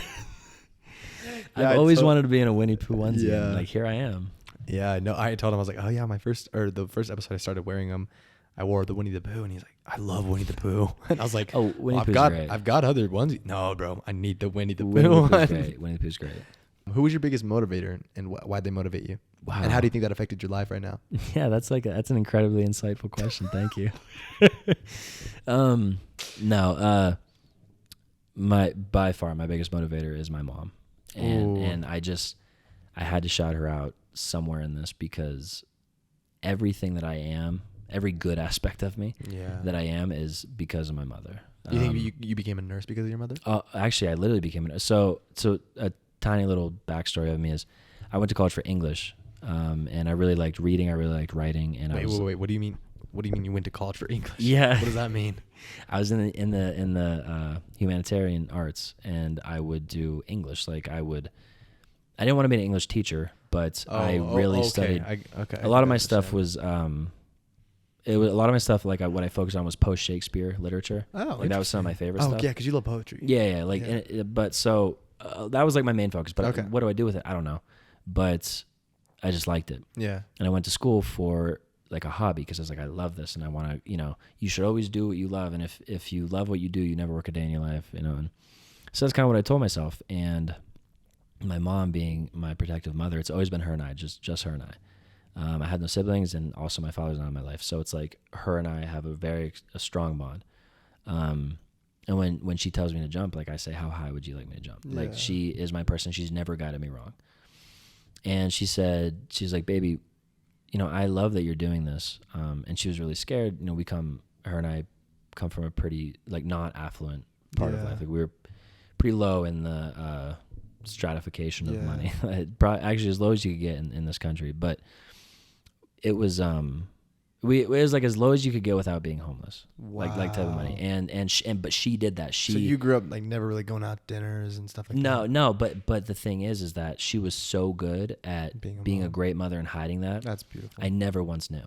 Speaker 1: I've always wanted to be in a Winnie Pooh onesie.
Speaker 2: Yeah.
Speaker 1: And like, here I am.
Speaker 2: Yeah, I know. I told him, I was like, oh yeah, the first episode I started wearing them, I wore the Winnie the Pooh, and he's like, I love Winnie the Pooh. And I was like,
Speaker 1: oh, Winnie Pooh's great.
Speaker 2: I've got other onesies. No, bro, I need the Winnie the Pooh.
Speaker 1: Winnie the Pooh's great. Winnie the Pooh's great.
Speaker 2: Who was your biggest motivator, and why'd they motivate you? Wow. And how do you think that affected your life right now?
Speaker 1: Yeah, that's an incredibly insightful question. Thank you. By far my biggest motivator is my mom, and I had to shout her out somewhere in this, because everything that I am, every good aspect of me that I am, is because of my mother.
Speaker 2: You think you became a nurse because of your mother?
Speaker 1: Actually, I literally became a nurse. So a tiny little backstory of me is I went to college for English, and I really liked reading. I really liked writing. And
Speaker 2: wait. What do you mean? What do you mean you went to college for English?
Speaker 1: Yeah.
Speaker 2: What does that mean?
Speaker 1: I was in the humanitarian arts, and I would do English. Like I didn't want to be an English teacher. but I really studied.
Speaker 2: Okay.
Speaker 1: A lot of my stuff was it was a lot of my stuff like what I focused on was post Shakespeare literature.
Speaker 2: Oh,
Speaker 1: like that was some of my favorite stuff.
Speaker 2: Oh yeah, because you love poetry.
Speaker 1: Yeah. Like, but so that was like my main focus. But
Speaker 2: Okay.
Speaker 1: what do I do with it? I don't know. But I just liked it,
Speaker 2: Yeah.
Speaker 1: and I went to school for like a hobby because I was like, I love this, and I want to, you should always do what you love, and if you love what you do, you never work a day in your life, And so that's kind of what I told myself. And my mom being my protective mother, it's always been her and I, just her and I. I had no siblings, and also my father's not in my life, so it's like her and I have a strong bond. And when she tells me to jump, like I say, how high would you like me to jump? Like she is my person. She's never guided me wrong. And she's like, baby, I love that you're doing this. And she was really scared. Her and I come from a pretty like not affluent part of life. Like we were pretty low in the stratification of money. Actually as low as you could get in this country. But it was it was like as low as you could get without being homeless. Like type of money. But she did that.
Speaker 2: So you grew up like never really going out to dinners and stuff like that?
Speaker 1: No, but the thing is that she was so good at being a great mother and hiding that.
Speaker 2: That's beautiful.
Speaker 1: I never once knew.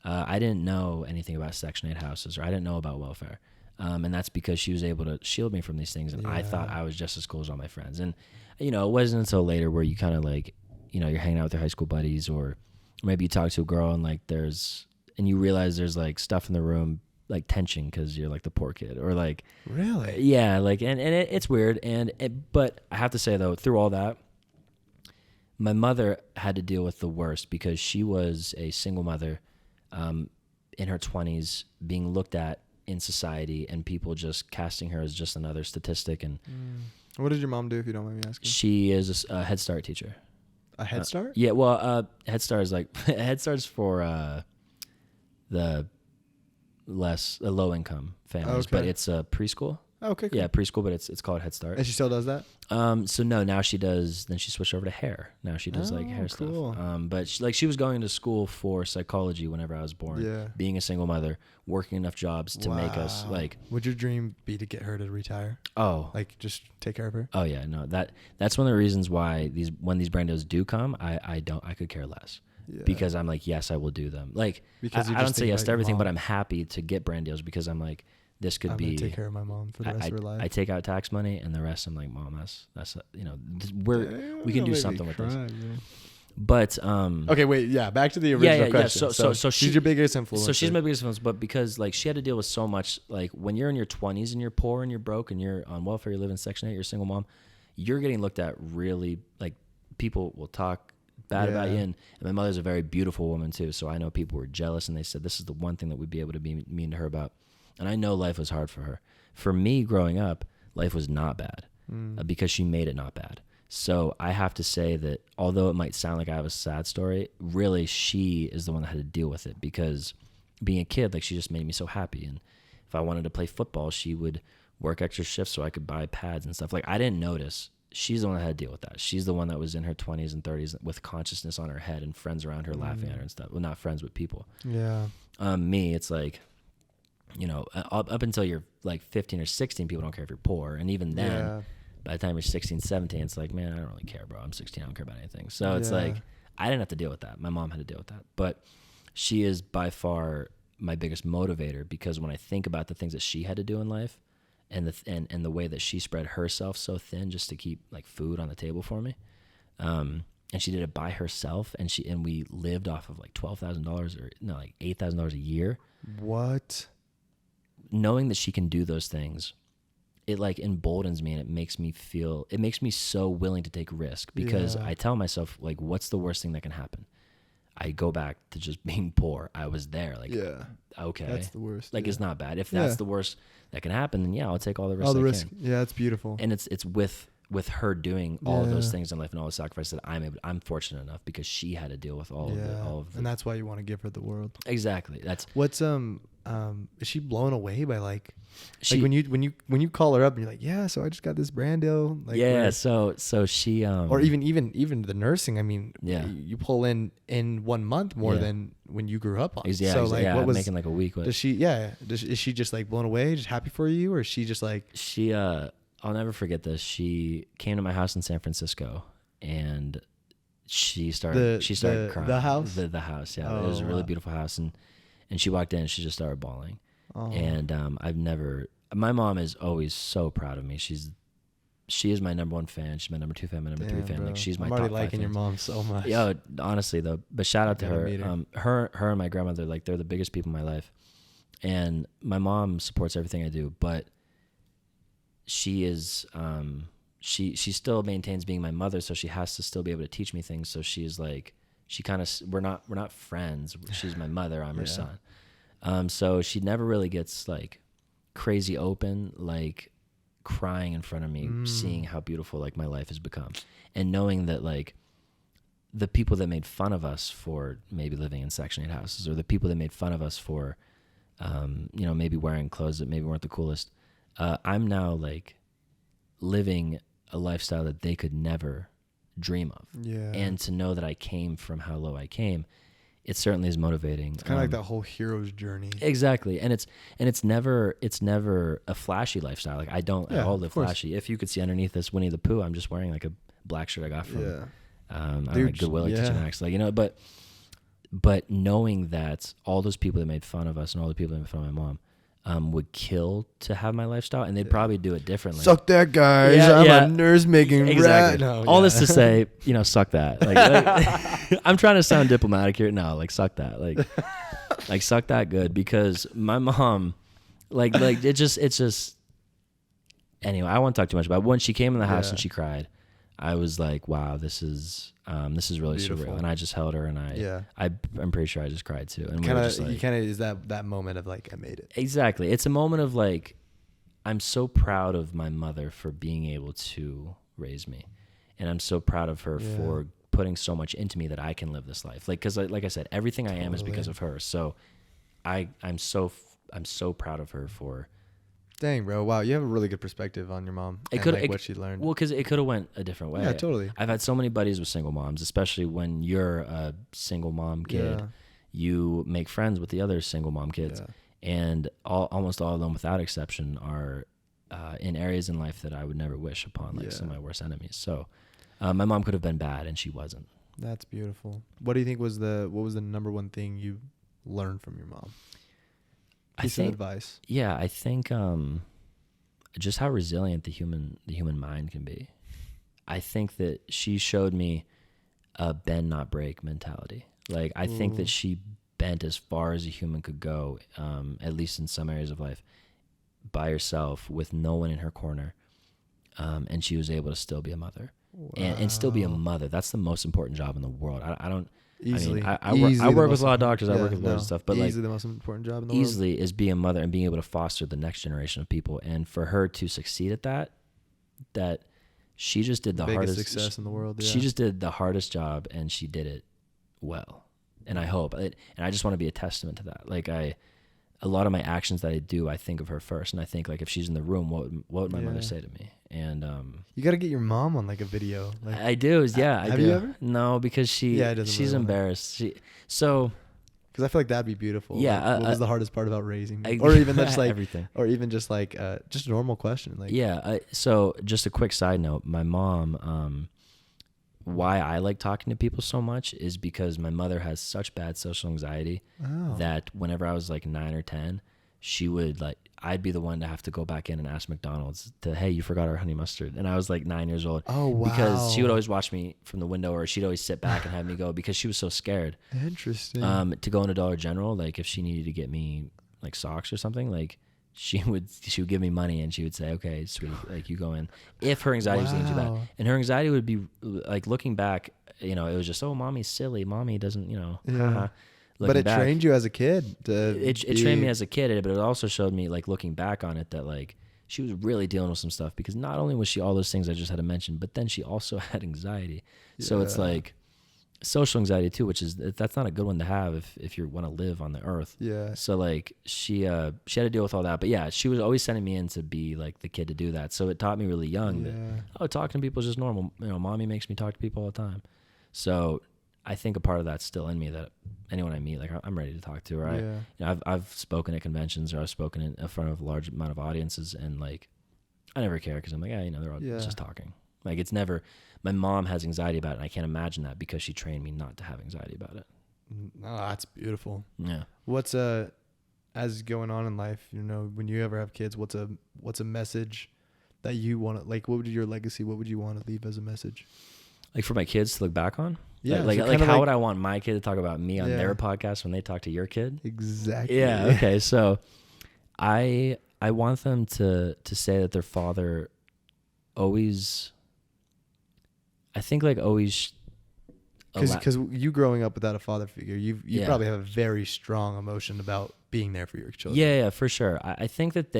Speaker 1: I didn't know anything about Section 8 houses, or I didn't know about welfare. And that's because she was able to shield me from these things, and I thought I was just as cool as all my friends. And, it wasn't until later where you kind of like, you're hanging out with your high school buddies, or maybe you talk to a girl and like and you realize there's like stuff in the room, like tension because you're like the poor kid, or like
Speaker 2: really,
Speaker 1: yeah, like and it's weird. But I have to say though, through all that, my mother had to deal with the worst because she was a single mother, in her 20s, being looked at in society and people just casting her as just another statistic. And
Speaker 2: what did your mom do, if you don't mind me asking?
Speaker 1: She is a Head Start teacher.
Speaker 2: A Head Start?
Speaker 1: Yeah, well, Head Start is like Head Start's for the low income families, but it's a preschool.
Speaker 2: Okay, cool.
Speaker 1: Yeah, preschool, but it's called Head Start.
Speaker 2: And she still does that?
Speaker 1: So no, now she does. Then she switched over to hair. Now she does like hair
Speaker 2: cool.
Speaker 1: stuff. But she was going to school for psychology whenever I was born.
Speaker 2: Yeah.
Speaker 1: Being a single mother, working enough jobs to make us like.
Speaker 2: Would your dream be to get her to retire?
Speaker 1: Oh.
Speaker 2: Like just take care of her?
Speaker 1: Oh yeah, no. That's one of the reasons why when these brand deals do come, I could care less. Yeah. Because I'm like, yes, I will do them. Like, because I don't say yes to everything, but I'm happy to get brand deals because I'm like, this could be.
Speaker 2: I'm gonna take care of my mom for the rest of her life.
Speaker 1: I take out tax money, and the rest I'm like, Mom, that's we can do something with this. Man. But
Speaker 2: okay, wait, yeah, back to the original question.
Speaker 1: Yeah. So
Speaker 2: she's your biggest influence.
Speaker 1: So she's my biggest influence, but because like she had to deal with so much, like when you're in your 20s and you're poor and you're broke and you're on welfare, you live in Section 8, you're a single mom, you're getting looked at really like people will talk bad about you. And my mother's a very beautiful woman too, so I know people were jealous and they said this is the one thing that we'd be able to be mean to her about. And I know life was hard for her. For me, growing up, life was not bad because she made it not bad. So I have to say that although it might sound like I have a sad story, really she is the one that had to deal with it because being a kid, like she just made me so happy. And if I wanted to play football, she would work extra shifts so I could buy pads and stuff. Like I didn't notice. She's the one that had to deal with that. She's the one that was in her 20s and 30s with consciousness on her head and friends around her laughing at her and stuff. Well, not friends, but people. Yeah. Me, it's like, up until you're like 15 or 16, people don't care if you're poor. And even then, by the time you're 16, 17, it's like, man, I don't really care, bro. I'm 16. I don't care about anything. So it's like, I didn't have to deal with that. My mom had to deal with that. But she is by far my biggest motivator because when I think about the things that she had to do in life and the way that she spread herself so thin just to keep like food on the table for me, and she did it by herself, and we lived off of like $12,000 or no, like $8,000 a year.
Speaker 2: What?
Speaker 1: Knowing that she can do those things, it like emboldens me and it makes me so willing to take risk because I tell myself like, what's the worst thing that can happen? I go back to just being poor. I was there. Like, okay,
Speaker 2: that's the worst.
Speaker 1: Like, it's not bad. If that's the worst that can happen, then I'll take all the risk.
Speaker 2: All the risk. Yeah, it's beautiful.
Speaker 1: And it's with her doing all of those things in life and all the sacrifices that I'm fortunate enough because she had to deal with all of it.
Speaker 2: And that's why you want to give her the world.
Speaker 1: Exactly. That's
Speaker 2: what's is she blown away by like when you call her up and you're like, yeah, so I just got this brand deal. Like,
Speaker 1: so she
Speaker 2: or even the nursing. I mean, you pull in 1 month more than when you grew up on.
Speaker 1: Yeah,
Speaker 2: so like, what was
Speaker 1: making like a week?
Speaker 2: Does she? Yeah. Is she just like blown away, just happy for you, or is she just like
Speaker 1: she? I'll never forget this. She came to my house in San Francisco, and she started crying.
Speaker 2: The house?
Speaker 1: The house, yeah.
Speaker 2: Oh,
Speaker 1: It was a really
Speaker 2: wow.
Speaker 1: beautiful house, and she walked in and she just started bawling.
Speaker 2: Oh.
Speaker 1: And my mom is always so proud of me. She is my number one fan. She's my number two fan, my number three
Speaker 2: Damn,
Speaker 1: fan.
Speaker 2: bro.
Speaker 1: Like she's my
Speaker 2: I'm
Speaker 1: top
Speaker 2: already
Speaker 1: 5
Speaker 2: liking your
Speaker 1: fans.
Speaker 2: mom so much.
Speaker 1: Yo, honestly though, but shout out to
Speaker 2: Gotta
Speaker 1: her.
Speaker 2: meet her.
Speaker 1: Her and my grandmother, like they're the biggest people in my life. And my mom supports everything I do, but she is she still maintains being my mother, so she has to still be able to teach me things. So she's like, she kind of, we're not friends. She's my mother, I'm her
Speaker 2: Yeah.
Speaker 1: son. So she never really gets like crazy open, like crying in front of me, seeing how beautiful like my life has become, and knowing that like the people that made fun of us for maybe living in Section 8 houses, or the people that made fun of us for maybe wearing clothes that maybe weren't the coolest, I'm now like living a lifestyle that they could never dream of.
Speaker 2: Yeah.
Speaker 1: And to know that I came from how low I came, it certainly is motivating.
Speaker 2: It's kind of like that whole hero's journey.
Speaker 1: Exactly. And it's never a flashy lifestyle. Like I don't at all live flashy. If you could see underneath this Winnie the Pooh, I'm just wearing like a black shirt I got from
Speaker 2: Dude,
Speaker 1: Goodwill, like
Speaker 2: yeah.
Speaker 1: TJ Maxx. Like, but knowing that all those people that made fun of us and all the people that made fun of my mom would kill to have my lifestyle, and they'd probably do it differently.
Speaker 2: Suck that, guys.
Speaker 1: Yeah,
Speaker 2: I'm
Speaker 1: yeah.
Speaker 2: a nurse making
Speaker 1: Exactly.
Speaker 2: rat. No,
Speaker 1: all
Speaker 2: yeah.
Speaker 1: this to say, suck that. Like, I'm trying to sound diplomatic here. No, like suck that. Like suck that good, because my mom, like it's just. Anyway, I won't talk too much about it. When she came in the house
Speaker 2: Yeah.
Speaker 1: and she cried, I was like, wow, this is really
Speaker 2: Beautiful.
Speaker 1: surreal. And I just held her, and I'm pretty sure I just cried too. And we were just like,
Speaker 2: You kind of is that moment of like, I made it.
Speaker 1: exactly. It's a moment of like, I'm so proud of my mother for being able to raise me, and I'm so proud of her
Speaker 2: Yeah.
Speaker 1: for putting so much into me that I can live this life. Like, because like I said, everything I am is because of her. So I'm so proud of her for.
Speaker 2: Dang, bro. Wow. You have a really good perspective on your mom and what she learned.
Speaker 1: Well, because it could have went a different way.
Speaker 2: Yeah, totally.
Speaker 1: I've had so many buddies with single moms, especially when you're a single mom kid.
Speaker 2: Yeah.
Speaker 1: You make friends with the other single mom kids,
Speaker 2: Yeah.
Speaker 1: and almost all of them, without exception, are in areas in life that I would never wish upon, like some of my worst enemies. So my mom could have been bad, and she wasn't.
Speaker 2: That's beautiful. What do you think was what was the number one thing you learned from your mom? Piece of advice.
Speaker 1: Yeah, I think just how resilient the human mind can be. I think that she showed me a bend not break mentality. Like I think that she bent as far as a human could go, at least in some areas of life, by herself with no one in her corner, and she was able to still be a mother.
Speaker 2: Wow.
Speaker 1: And still be a mother. That's the most important job in the world. I don't.
Speaker 2: Easily.
Speaker 1: I work with a lot of doctors. I work with lawyers and stuff, but
Speaker 2: easily the most important job in the world.
Speaker 1: easily is being a mother and being able to foster the next generation of people. And for her to succeed at that she just did the
Speaker 2: biggest
Speaker 1: hardest
Speaker 2: success in the world. Yeah.
Speaker 1: She just did the hardest job, and she did it well. And I hope, and I just want to be a testament to that. Like a lot of my actions that I do, I think of her first, and I think like if she's in the room, what would my mother say to me? And
Speaker 2: you got to get your mom on like a video. Like,
Speaker 1: I do. Yeah, I
Speaker 2: have
Speaker 1: do.
Speaker 2: you ever?
Speaker 1: No, because
Speaker 2: Yeah, it doesn't
Speaker 1: she's
Speaker 2: really wanna-
Speaker 1: embarrassed.
Speaker 2: because I feel like that'd be beautiful.
Speaker 1: Yeah,
Speaker 2: Like, what was the hardest part about raising me?
Speaker 1: I-
Speaker 2: Or even just like
Speaker 1: everything.
Speaker 2: or even just like just a normal question. Like,
Speaker 1: Yeah. So just a quick side note, my mom, why I like talking to people so much is because my mother has such bad social anxiety
Speaker 2: oh.
Speaker 1: that whenever I was like 9 or 10, she would I'd be the one to have to go back in and ask McDonald's hey, you forgot our honey mustard. And I was like 9 years old.
Speaker 2: Oh, wow.
Speaker 1: Because she would always watch me from the window, or she'd always sit back and have me go, because she was so scared.
Speaker 2: Interesting.
Speaker 1: To go into Dollar General, like if she needed to get me like socks or something, like she would give me money and she would say, okay, sweetie, like you go in. If her anxiety was getting too bad,
Speaker 2: Wow.
Speaker 1: and her anxiety would be like, looking back, it was just, oh, mommy's silly, mommy doesn't,
Speaker 2: Yeah.
Speaker 1: haha.
Speaker 2: but
Speaker 1: Looking
Speaker 2: it
Speaker 1: back,
Speaker 2: trained you as a kid to
Speaker 1: it trained me as a kid, but it also showed me, like looking back on it, that like she was really dealing with some stuff, because not only was she all those things I just had to mention, but then she also had anxiety. So it's
Speaker 2: Yeah.
Speaker 1: like social anxiety too, that's not a good one to have if you want to live on the earth.
Speaker 2: Yeah.
Speaker 1: So like she had to deal with all that, but yeah, she was always sending me in to be like the kid to do that. So it taught me really young that talking to people is just normal. Mommy makes me talk to people all the time. So I think a part of that's still in me, that anyone I meet, like I'm ready to talk to. Right?
Speaker 2: Yeah.
Speaker 1: I've spoken at conventions, or I've spoken in front of a large amount of audiences, and like I never care, because I'm like, they're all just talking. Like it's never, my mom has anxiety about it. And I can't imagine that because she trained me not to have anxiety about it.
Speaker 2: No, that's beautiful.
Speaker 1: Yeah.
Speaker 2: What's as going on in life, you know, when you ever have kids, what's a message that you want to, like, what would your legacy, what would you want to leave as a message?
Speaker 1: Like for my kids to look back on?
Speaker 2: Yeah.
Speaker 1: Like,
Speaker 2: so
Speaker 1: like
Speaker 2: kinda
Speaker 1: how would I want my kid to talk about me on
Speaker 2: Yeah.
Speaker 1: their podcast when they talk to your kid?
Speaker 2: Exactly.
Speaker 1: Yeah. Okay. So I want them to say that their father always, I think like always,
Speaker 2: Because you growing up without a father figure, you
Speaker 1: Yeah.
Speaker 2: probably have a very strong emotion about being there for your children.
Speaker 1: yeah, for sure. I think that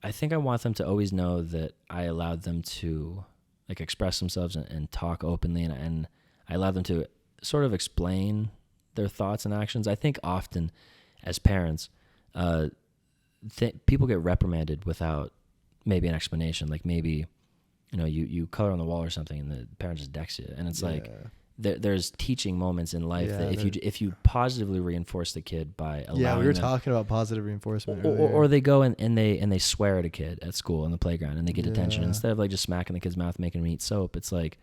Speaker 1: I think I want them to always know that I allowed them to like express themselves and talk openly, and I allowed them to sort of explain their thoughts and actions. I think often as parents, people get reprimanded without maybe an explanation. Like maybe, you know, you color on the wall or something and the parent just decks you. And it's like, there's teaching moments in life that if you positively reinforce the kid by allowing
Speaker 2: Yeah, we were
Speaker 1: them,
Speaker 2: talking about positive reinforcement.
Speaker 1: or they go and they swear at a kid at school in the playground and they get detention
Speaker 2: Yeah.
Speaker 1: instead of like just smacking the kid's mouth, making him eat soap. It's like,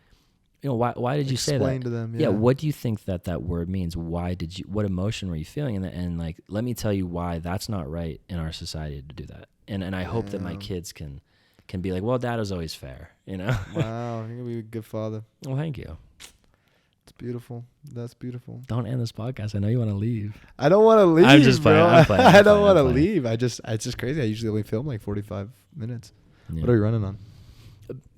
Speaker 1: you know, why did you say that?
Speaker 2: Explain to them.
Speaker 1: Yeah. What do you think that word means? What emotion were you feeling? And like, let me tell you why that's not right in our society to do that. And I hope that my kids can be like, well, dad was always fair, you know?
Speaker 2: Wow, you're gonna be a good father.
Speaker 1: Well, thank you.
Speaker 2: It's beautiful. That's beautiful.
Speaker 1: Don't end this podcast. I know you want to leave.
Speaker 2: I don't want to leave.
Speaker 1: I'm just playing,
Speaker 2: bro.
Speaker 1: I'm playing,
Speaker 2: I
Speaker 1: I'm
Speaker 2: don't want to
Speaker 1: playing.
Speaker 2: leave. It's just crazy. I usually only film like 45 minutes.
Speaker 1: Yeah.
Speaker 2: What are we running on?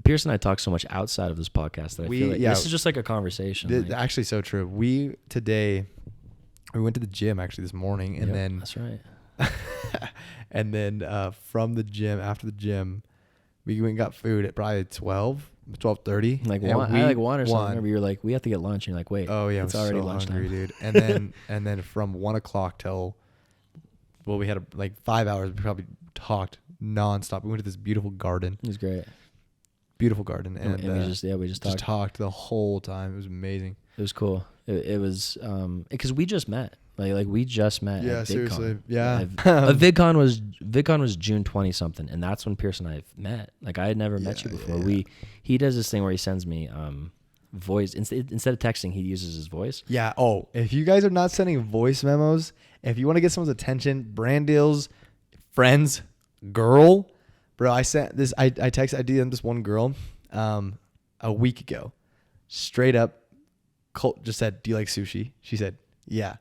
Speaker 1: Pierce and I talk so much outside of this podcast that I feel like this is just like a conversation. Like,
Speaker 2: Actually, so true. We went to the gym actually this morning, and
Speaker 1: yep,
Speaker 2: then
Speaker 1: that's right.
Speaker 2: and then from the gym, after the gym, we went and got food at probably 12:30.
Speaker 1: Like
Speaker 2: and
Speaker 1: one, I like one or something. Remember, you're like, we have to get lunch, and you're like, wait,
Speaker 2: Oh yeah,
Speaker 1: it's
Speaker 2: I'm
Speaker 1: already
Speaker 2: so
Speaker 1: lunchtime,
Speaker 2: hungry, dude. And then from 1:00 till, well, we had like 5 hours. We probably talked nonstop. We went to this beautiful garden,
Speaker 1: It was great.
Speaker 2: beautiful garden,
Speaker 1: And,
Speaker 2: and
Speaker 1: we just talked.
Speaker 2: talked the whole time. It was amazing.
Speaker 1: It was cool. It was because we just met. Like we just met.
Speaker 2: Yeah,
Speaker 1: at VidCon.
Speaker 2: seriously. Yeah.
Speaker 1: VidCon was June 20 something, and that's when Pierce and I met. Like I had never met you before.
Speaker 2: Yeah.
Speaker 1: He does this thing where he sends me voice instead of texting. He uses his voice.
Speaker 2: Yeah. Oh, if you guys are not sending voice memos, if you want to get someone's attention, brand deals, friends, girl, bro, I sent this. I DM'd this one girl a week ago, straight up. Colt just said, "Do you like sushi?" She said, "Yeah."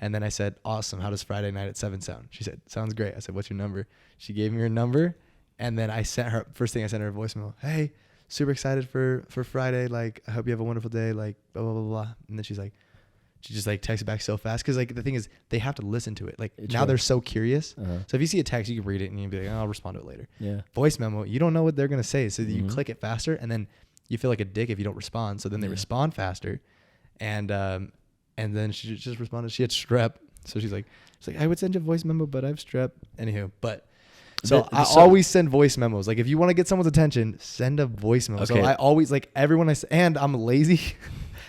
Speaker 2: And then I said, "Awesome. How does Friday night at 7 sound?" She said, "Sounds great." I said, "What's your number?" She gave me her number, and then I sent her first thing. I sent her a voicemail. "Hey, super excited for Friday. Like, I hope you have a wonderful day. Like, blah blah blah blah." And then she just like texted back so fast because like the thing is they have to listen to it. Like now they're so curious.
Speaker 1: Uh-huh.
Speaker 2: So if you see a text, you can read it and you can be like, "Oh, I'll respond to it later."
Speaker 1: Yeah.
Speaker 2: Voice memo, you don't know what they're gonna say, so you
Speaker 1: Mhm.
Speaker 2: click it faster, and then you feel like a dick if you don't respond. So then they
Speaker 1: Yeah.
Speaker 2: respond faster, and then she just responded. She had strep, so she's like, I would send you a voice memo, but I have strep. Anywho, but so I always send voice memos. Like if you want to get someone's attention, send a voice memo. So
Speaker 1: Okay.
Speaker 2: I always like everyone and I'm lazy,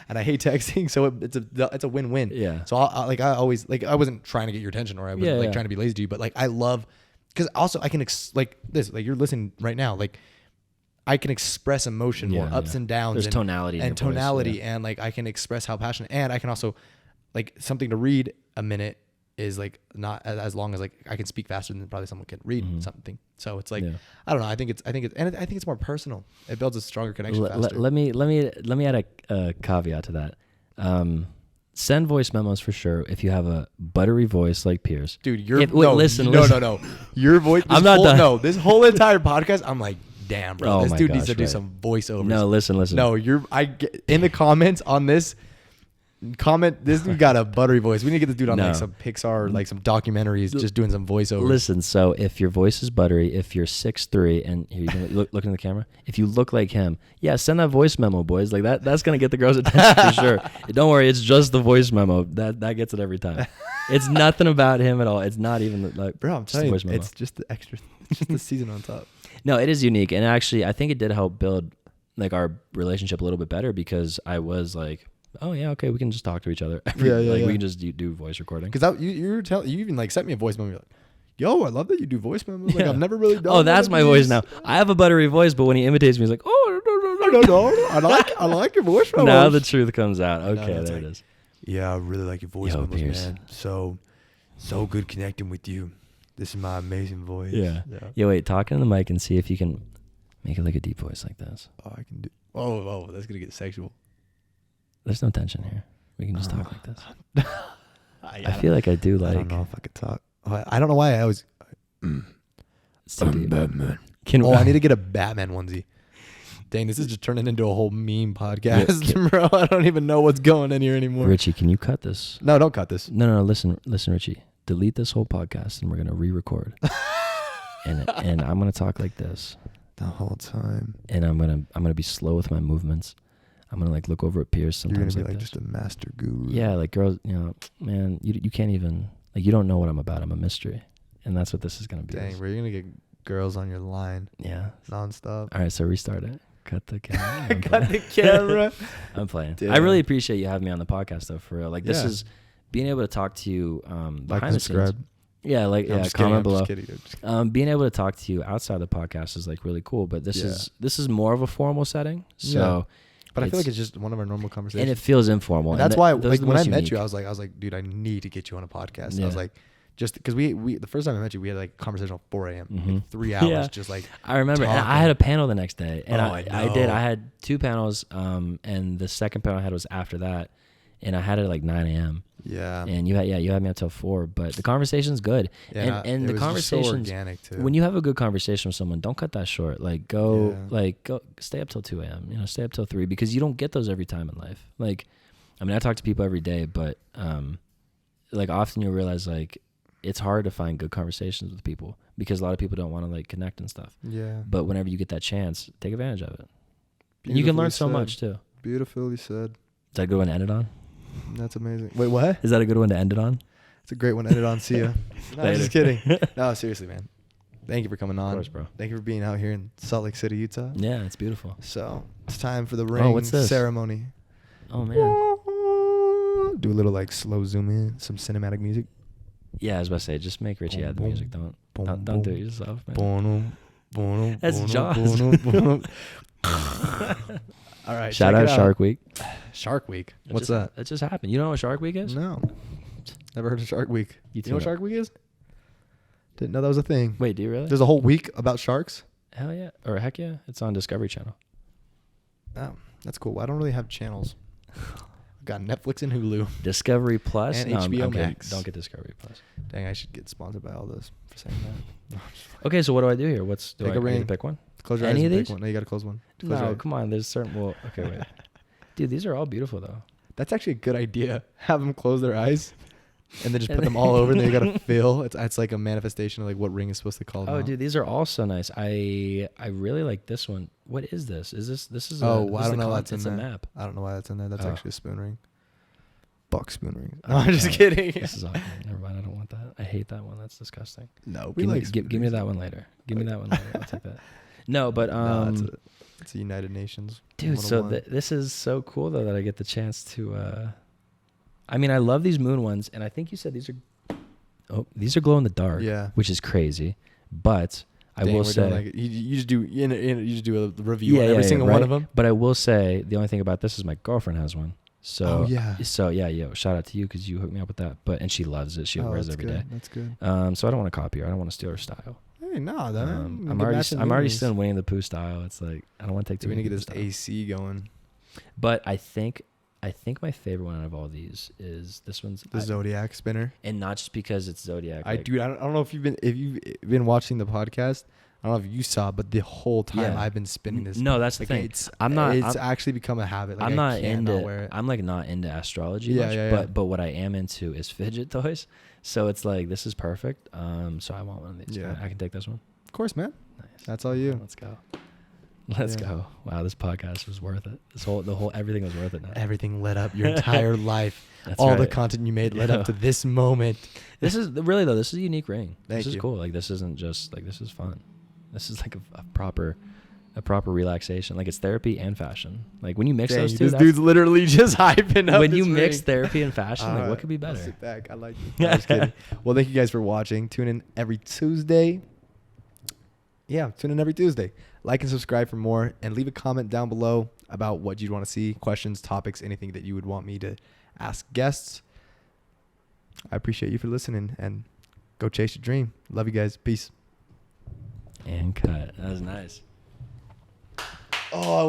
Speaker 2: and I hate texting, so it's a win-win.
Speaker 1: Yeah.
Speaker 2: So I always like I wasn't trying to get your attention or I wasn't trying to be lazy to you, but like I love because also I can like you're listening right now like. I can express emotion more, ups and downs.
Speaker 1: There's tonality in
Speaker 2: and
Speaker 1: your voice,
Speaker 2: tonality,
Speaker 1: yeah.
Speaker 2: and like I can express how passionate, and I can also like something to read a minute is like not as long as like I can speak faster than probably someone can read something. So it's like I don't know. I think it's more personal. It builds a stronger connection faster.
Speaker 1: Let me add a caveat to that. Send voice memos for sure if you have a buttery voice like Pierce.
Speaker 2: Dude,
Speaker 1: listen.
Speaker 2: No. Your voice.
Speaker 1: I'm not done.
Speaker 2: No, this whole entire podcast, I'm like, damn, bro,
Speaker 1: Oh
Speaker 2: this
Speaker 1: my
Speaker 2: dude needs
Speaker 1: gosh,
Speaker 2: to do
Speaker 1: right.
Speaker 2: some voiceovers.
Speaker 1: No, listen.
Speaker 2: No, I get in the comments on this comment. This dude got a buttery voice. We need to get this dude on
Speaker 1: No.
Speaker 2: like some Pixar, like some documentaries, just doing some voiceovers.
Speaker 1: Listen, so if your voice is buttery, if you're 6'3", and here you can look in the camera, if you look like him, yeah, send that voice memo, boys. Like that's gonna get the girls' attention for sure. Don't worry, it's just the voice memo that gets it every time. It's nothing about him at all. It's not even like
Speaker 2: Bro, I'm
Speaker 1: just a
Speaker 2: telling you,
Speaker 1: voice memo.
Speaker 2: it's just the extra, it's just the season on top.
Speaker 1: No, it is unique, and actually, I think it did help build like our relationship a little bit better because I was like, oh yeah, okay, we can just talk to each other.
Speaker 2: Yeah,
Speaker 1: like
Speaker 2: yeah.
Speaker 1: we can just do voice recording.
Speaker 2: Because you even like sent me a voice memo. You're like, yo, I love that you do voice memos. Like
Speaker 1: Yeah.
Speaker 2: I've never really done.
Speaker 1: Oh,
Speaker 2: one
Speaker 1: that's
Speaker 2: of
Speaker 1: my voice
Speaker 2: these.
Speaker 1: now. I have a buttery voice, but when he imitates me, he's like, oh,
Speaker 2: I like your voice memos.
Speaker 1: Now the truth comes out. Okay,
Speaker 2: it's
Speaker 1: there
Speaker 2: like,
Speaker 1: it is.
Speaker 2: Yeah, I really like your voice
Speaker 1: Yo,
Speaker 2: memos,
Speaker 1: Pierce.
Speaker 2: man. So good connecting with you. This is my amazing voice.
Speaker 1: Yeah. Yeah, wait, talk in the mic and see if you can make it like a deep voice like this.
Speaker 2: Oh, I can do. Oh, that's gonna get sexual.
Speaker 1: There's no tension here. We can just talk like this. I feel like I do like.
Speaker 2: I don't know if I could talk. I don't know why I always.
Speaker 1: It's too deep.
Speaker 2: Batman.
Speaker 1: Can
Speaker 2: I need to get a Batman onesie. Dang, this is just turning into a whole meme podcast, bro. I don't even know what's going in here anymore.
Speaker 1: Richie, can you cut this?
Speaker 2: No, don't cut this.
Speaker 1: No. Listen, Richie. Delete this whole podcast, and we're gonna re-record. and I'm gonna talk like this
Speaker 2: The whole time.
Speaker 1: and I'm gonna be slow with my movements. I'm gonna like look over at Pierce
Speaker 2: You're gonna
Speaker 1: sometimes
Speaker 2: be
Speaker 1: like
Speaker 2: like
Speaker 1: this.
Speaker 2: just a master guru.
Speaker 1: Yeah, like girls, man, you can't even like you don't know what I'm about. I'm a mystery, and that's what this is gonna be.
Speaker 2: Dang, bro, you're gonna get girls on your line
Speaker 1: Yeah.
Speaker 2: nonstop.
Speaker 1: All right, so restart it. Cut the camera. I'm
Speaker 2: Cut
Speaker 1: playing.
Speaker 2: the camera.
Speaker 1: I'm playing.
Speaker 2: Damn.
Speaker 1: I really appreciate you having me on the podcast though, for real. Like this
Speaker 2: Yeah.
Speaker 1: is being able to talk to you
Speaker 2: Like
Speaker 1: behind
Speaker 2: and
Speaker 1: the scenes.
Speaker 2: subscribe.
Speaker 1: Yeah, like
Speaker 2: I'm just kidding,
Speaker 1: comment
Speaker 2: I'm
Speaker 1: below.
Speaker 2: just kidding, I'm just kidding.
Speaker 1: Being able to talk to you outside the podcast is like really cool, but this is more of a formal setting. So,
Speaker 2: But I feel
Speaker 1: it's-
Speaker 2: like it's just one of our normal conversations.
Speaker 1: and it feels informal.
Speaker 2: And that's
Speaker 1: th-
Speaker 2: why,
Speaker 1: those are
Speaker 2: like
Speaker 1: the
Speaker 2: when I
Speaker 1: most
Speaker 2: met
Speaker 1: unique.
Speaker 2: you, I was like, dude, I need to get you on a podcast. I
Speaker 1: Yeah.
Speaker 2: was like, just because we the first time I met you, we had like a conversation at 4 a.m.
Speaker 1: Mhm.
Speaker 2: Like 3 hours,
Speaker 1: Yeah.
Speaker 2: just like
Speaker 1: I remember, and I
Speaker 2: talking.
Speaker 1: had a panel the next day, and
Speaker 2: Oh,
Speaker 1: I
Speaker 2: I
Speaker 1: did.
Speaker 2: know.
Speaker 1: I had 2 panels, and the second panel I had was after that, and I had it at like 9 a.m.
Speaker 2: yeah,
Speaker 1: And you had me until 4, but the conversation's good.
Speaker 2: yeah.
Speaker 1: and
Speaker 2: it
Speaker 1: the
Speaker 2: was just so
Speaker 1: conversations,
Speaker 2: organic too.
Speaker 1: when you have a good conversation with someone, don't cut that short. Like go stay up till 2 a.m. Stay up till 3 because you don't get those every time in life. Like, I mean, I talk to people every day, but like often you realize like it's hard to find good conversations with people because a lot of people don't want to like connect and stuff.
Speaker 2: yeah,
Speaker 1: But whenever you get that chance, take advantage of it. And you can learn so much too.
Speaker 2: Beautifully said.
Speaker 1: Is that a good one to end it on?
Speaker 2: That's amazing. Wait, what?
Speaker 1: Is that a good one to end it on?
Speaker 2: It's a great one to end it on. See ya. No, I'm just
Speaker 1: Later.
Speaker 2: kidding. No, seriously, man. Thank you for coming on.
Speaker 1: Of course, bro.
Speaker 2: Thank you for being out here in Salt Lake City, Utah.
Speaker 1: Yeah, it's beautiful.
Speaker 2: So it's time for the ring
Speaker 1: what's this?
Speaker 2: ceremony.
Speaker 1: Oh man.
Speaker 2: Do a little like slow zoom in, some cinematic music.
Speaker 1: Yeah, I was about to say, just make Richie add the
Speaker 2: Boom,
Speaker 1: music.
Speaker 2: boom,
Speaker 1: Don't do
Speaker 2: boom.
Speaker 1: it yourself, man.
Speaker 2: Boom, boom,
Speaker 1: That's
Speaker 2: boom,
Speaker 1: Jaws.
Speaker 2: boom, boom. All right.
Speaker 1: Shout
Speaker 2: check
Speaker 1: out
Speaker 2: it
Speaker 1: Shark Week.
Speaker 2: Shark Week. What's
Speaker 1: just,
Speaker 2: that?
Speaker 1: That just happened. You know what Shark Week is?
Speaker 2: No. Never heard of Shark Week.
Speaker 1: You
Speaker 2: You know what
Speaker 1: tune up.
Speaker 2: Shark Week is? Didn't know that was a thing.
Speaker 1: Wait, do you really?
Speaker 2: There's a whole week about sharks.
Speaker 1: Hell yeah. Or heck yeah. It's on Discovery Channel.
Speaker 2: Oh, that's cool. Well, I don't really have channels. I've got Netflix and Hulu.
Speaker 1: Discovery Plus.
Speaker 2: And
Speaker 1: No, I'm
Speaker 2: HBO
Speaker 1: kidding.
Speaker 2: Max.
Speaker 1: Don't get Discovery Plus.
Speaker 2: Dang, I should get sponsored by all this for saying that.
Speaker 1: Okay, so what do I do here? Do
Speaker 2: Pick
Speaker 1: I
Speaker 2: a
Speaker 1: get to
Speaker 2: ring.
Speaker 1: pick one?
Speaker 2: Close your
Speaker 1: Any
Speaker 2: eyes
Speaker 1: of
Speaker 2: and pick
Speaker 1: these?
Speaker 2: one. No, you got to close one. Close your
Speaker 1: No,
Speaker 2: eyes.
Speaker 1: come on. There's certain. Well, okay, wait. Dude, these are all beautiful though.
Speaker 2: That's actually a good idea. Have them close their eyes, and then just put them all over, and then you got to fill. It's like a manifestation of like what ring is supposed to call them
Speaker 1: Oh,
Speaker 2: out.
Speaker 1: dude, these are all so nice. I really like this one. What is this? Is this is?
Speaker 2: Oh,
Speaker 1: this
Speaker 2: I
Speaker 1: is
Speaker 2: don't
Speaker 1: the
Speaker 2: know that's in
Speaker 1: It's a
Speaker 2: there.
Speaker 1: map.
Speaker 2: I don't know why that's in there. That's
Speaker 1: Oh.
Speaker 2: actually a spoon ring. Buck spoon ring.
Speaker 1: Oh,
Speaker 2: No, I'm just
Speaker 1: God.
Speaker 2: kidding.
Speaker 1: This is awkward. Never mind. I don't want that. I hate that one. That's disgusting.
Speaker 2: No,
Speaker 1: Give me that one later. Give me that one later. I'll take that. No, but
Speaker 2: No, it's a United Nations.
Speaker 1: dude, so
Speaker 2: 101.
Speaker 1: this is so cool though that I get the chance to. I mean, I love these moon ones, and I think you said these are. Oh, these are glow in the dark.
Speaker 2: Yeah.
Speaker 1: Which is crazy, but I
Speaker 2: Dang,
Speaker 1: will
Speaker 2: we're
Speaker 1: say.
Speaker 2: doing like, you just do you just do a review on every single one of them.
Speaker 1: But I will say the only thing about this is my girlfriend has one. So
Speaker 2: Oh, yeah.
Speaker 1: So yeah, yo, shout out to you because you hooked me up with that. And she loves it. She wears it
Speaker 2: that's
Speaker 1: every day.
Speaker 2: good. That's good.
Speaker 1: So I don't want to copy her. I don't want to steal her style.
Speaker 2: Hey, no, that
Speaker 1: I'm already still in Winnie the Pooh style. It's like I don't want to take too
Speaker 2: We need
Speaker 1: many
Speaker 2: to get this AC going.
Speaker 1: But I think my favorite one out of all these is this one's
Speaker 2: The Zodiac spinner.
Speaker 1: and not just because it's Zodiac.
Speaker 2: I
Speaker 1: like,
Speaker 2: don't know if you've been watching the podcast. I don't know if you saw, but the whole time
Speaker 1: Yeah.
Speaker 2: I've been spinning this.
Speaker 1: No, that's the
Speaker 2: like,
Speaker 1: thing.
Speaker 2: It's
Speaker 1: I'm not.
Speaker 2: It's
Speaker 1: I'm,
Speaker 2: actually become a habit. Like,
Speaker 1: I'm
Speaker 2: I
Speaker 1: not
Speaker 2: cannot
Speaker 1: into.
Speaker 2: wear it.
Speaker 1: I'm like not into astrology
Speaker 2: Yeah,
Speaker 1: much.
Speaker 2: yeah, yeah.
Speaker 1: But what I am into is fidget toys. So it's like this is perfect. So I want one of these.
Speaker 2: Yeah.
Speaker 1: I can take this one.
Speaker 2: Of course, man.
Speaker 1: Nice.
Speaker 2: That's all you.
Speaker 1: Let's go. Let's
Speaker 2: Yeah.
Speaker 1: go. Wow, this podcast was worth it. The whole everything was worth it now.
Speaker 2: Everything led up your entire life.
Speaker 1: That's
Speaker 2: All the
Speaker 1: right.
Speaker 2: content you made led
Speaker 1: Yeah.
Speaker 2: up to this moment.
Speaker 1: This is really though. This is a unique ring.
Speaker 2: Thank
Speaker 1: This is
Speaker 2: you.
Speaker 1: cool. Like this isn't just like this is fun. This is like a proper relaxation. Like it's therapy and fashion. Like when you mix
Speaker 2: Dang,
Speaker 1: those two,
Speaker 2: this
Speaker 1: that's-
Speaker 2: dude's literally just hyping up
Speaker 1: when
Speaker 2: this
Speaker 1: you mix
Speaker 2: ring.
Speaker 1: therapy and fashion, like what could be
Speaker 2: I'll
Speaker 1: better?
Speaker 2: sit back. I like it. No, I'm just kidding. Well, thank you guys for watching. Tune in every Tuesday. Yeah, tune in every Tuesday. Like and subscribe for more, and leave a comment down below about what you'd want to see, questions, topics, anything that you would want me to ask guests. I appreciate you for listening, and go chase your dream. Love you guys. Peace.
Speaker 1: And cut. That was nice.
Speaker 2: Oh,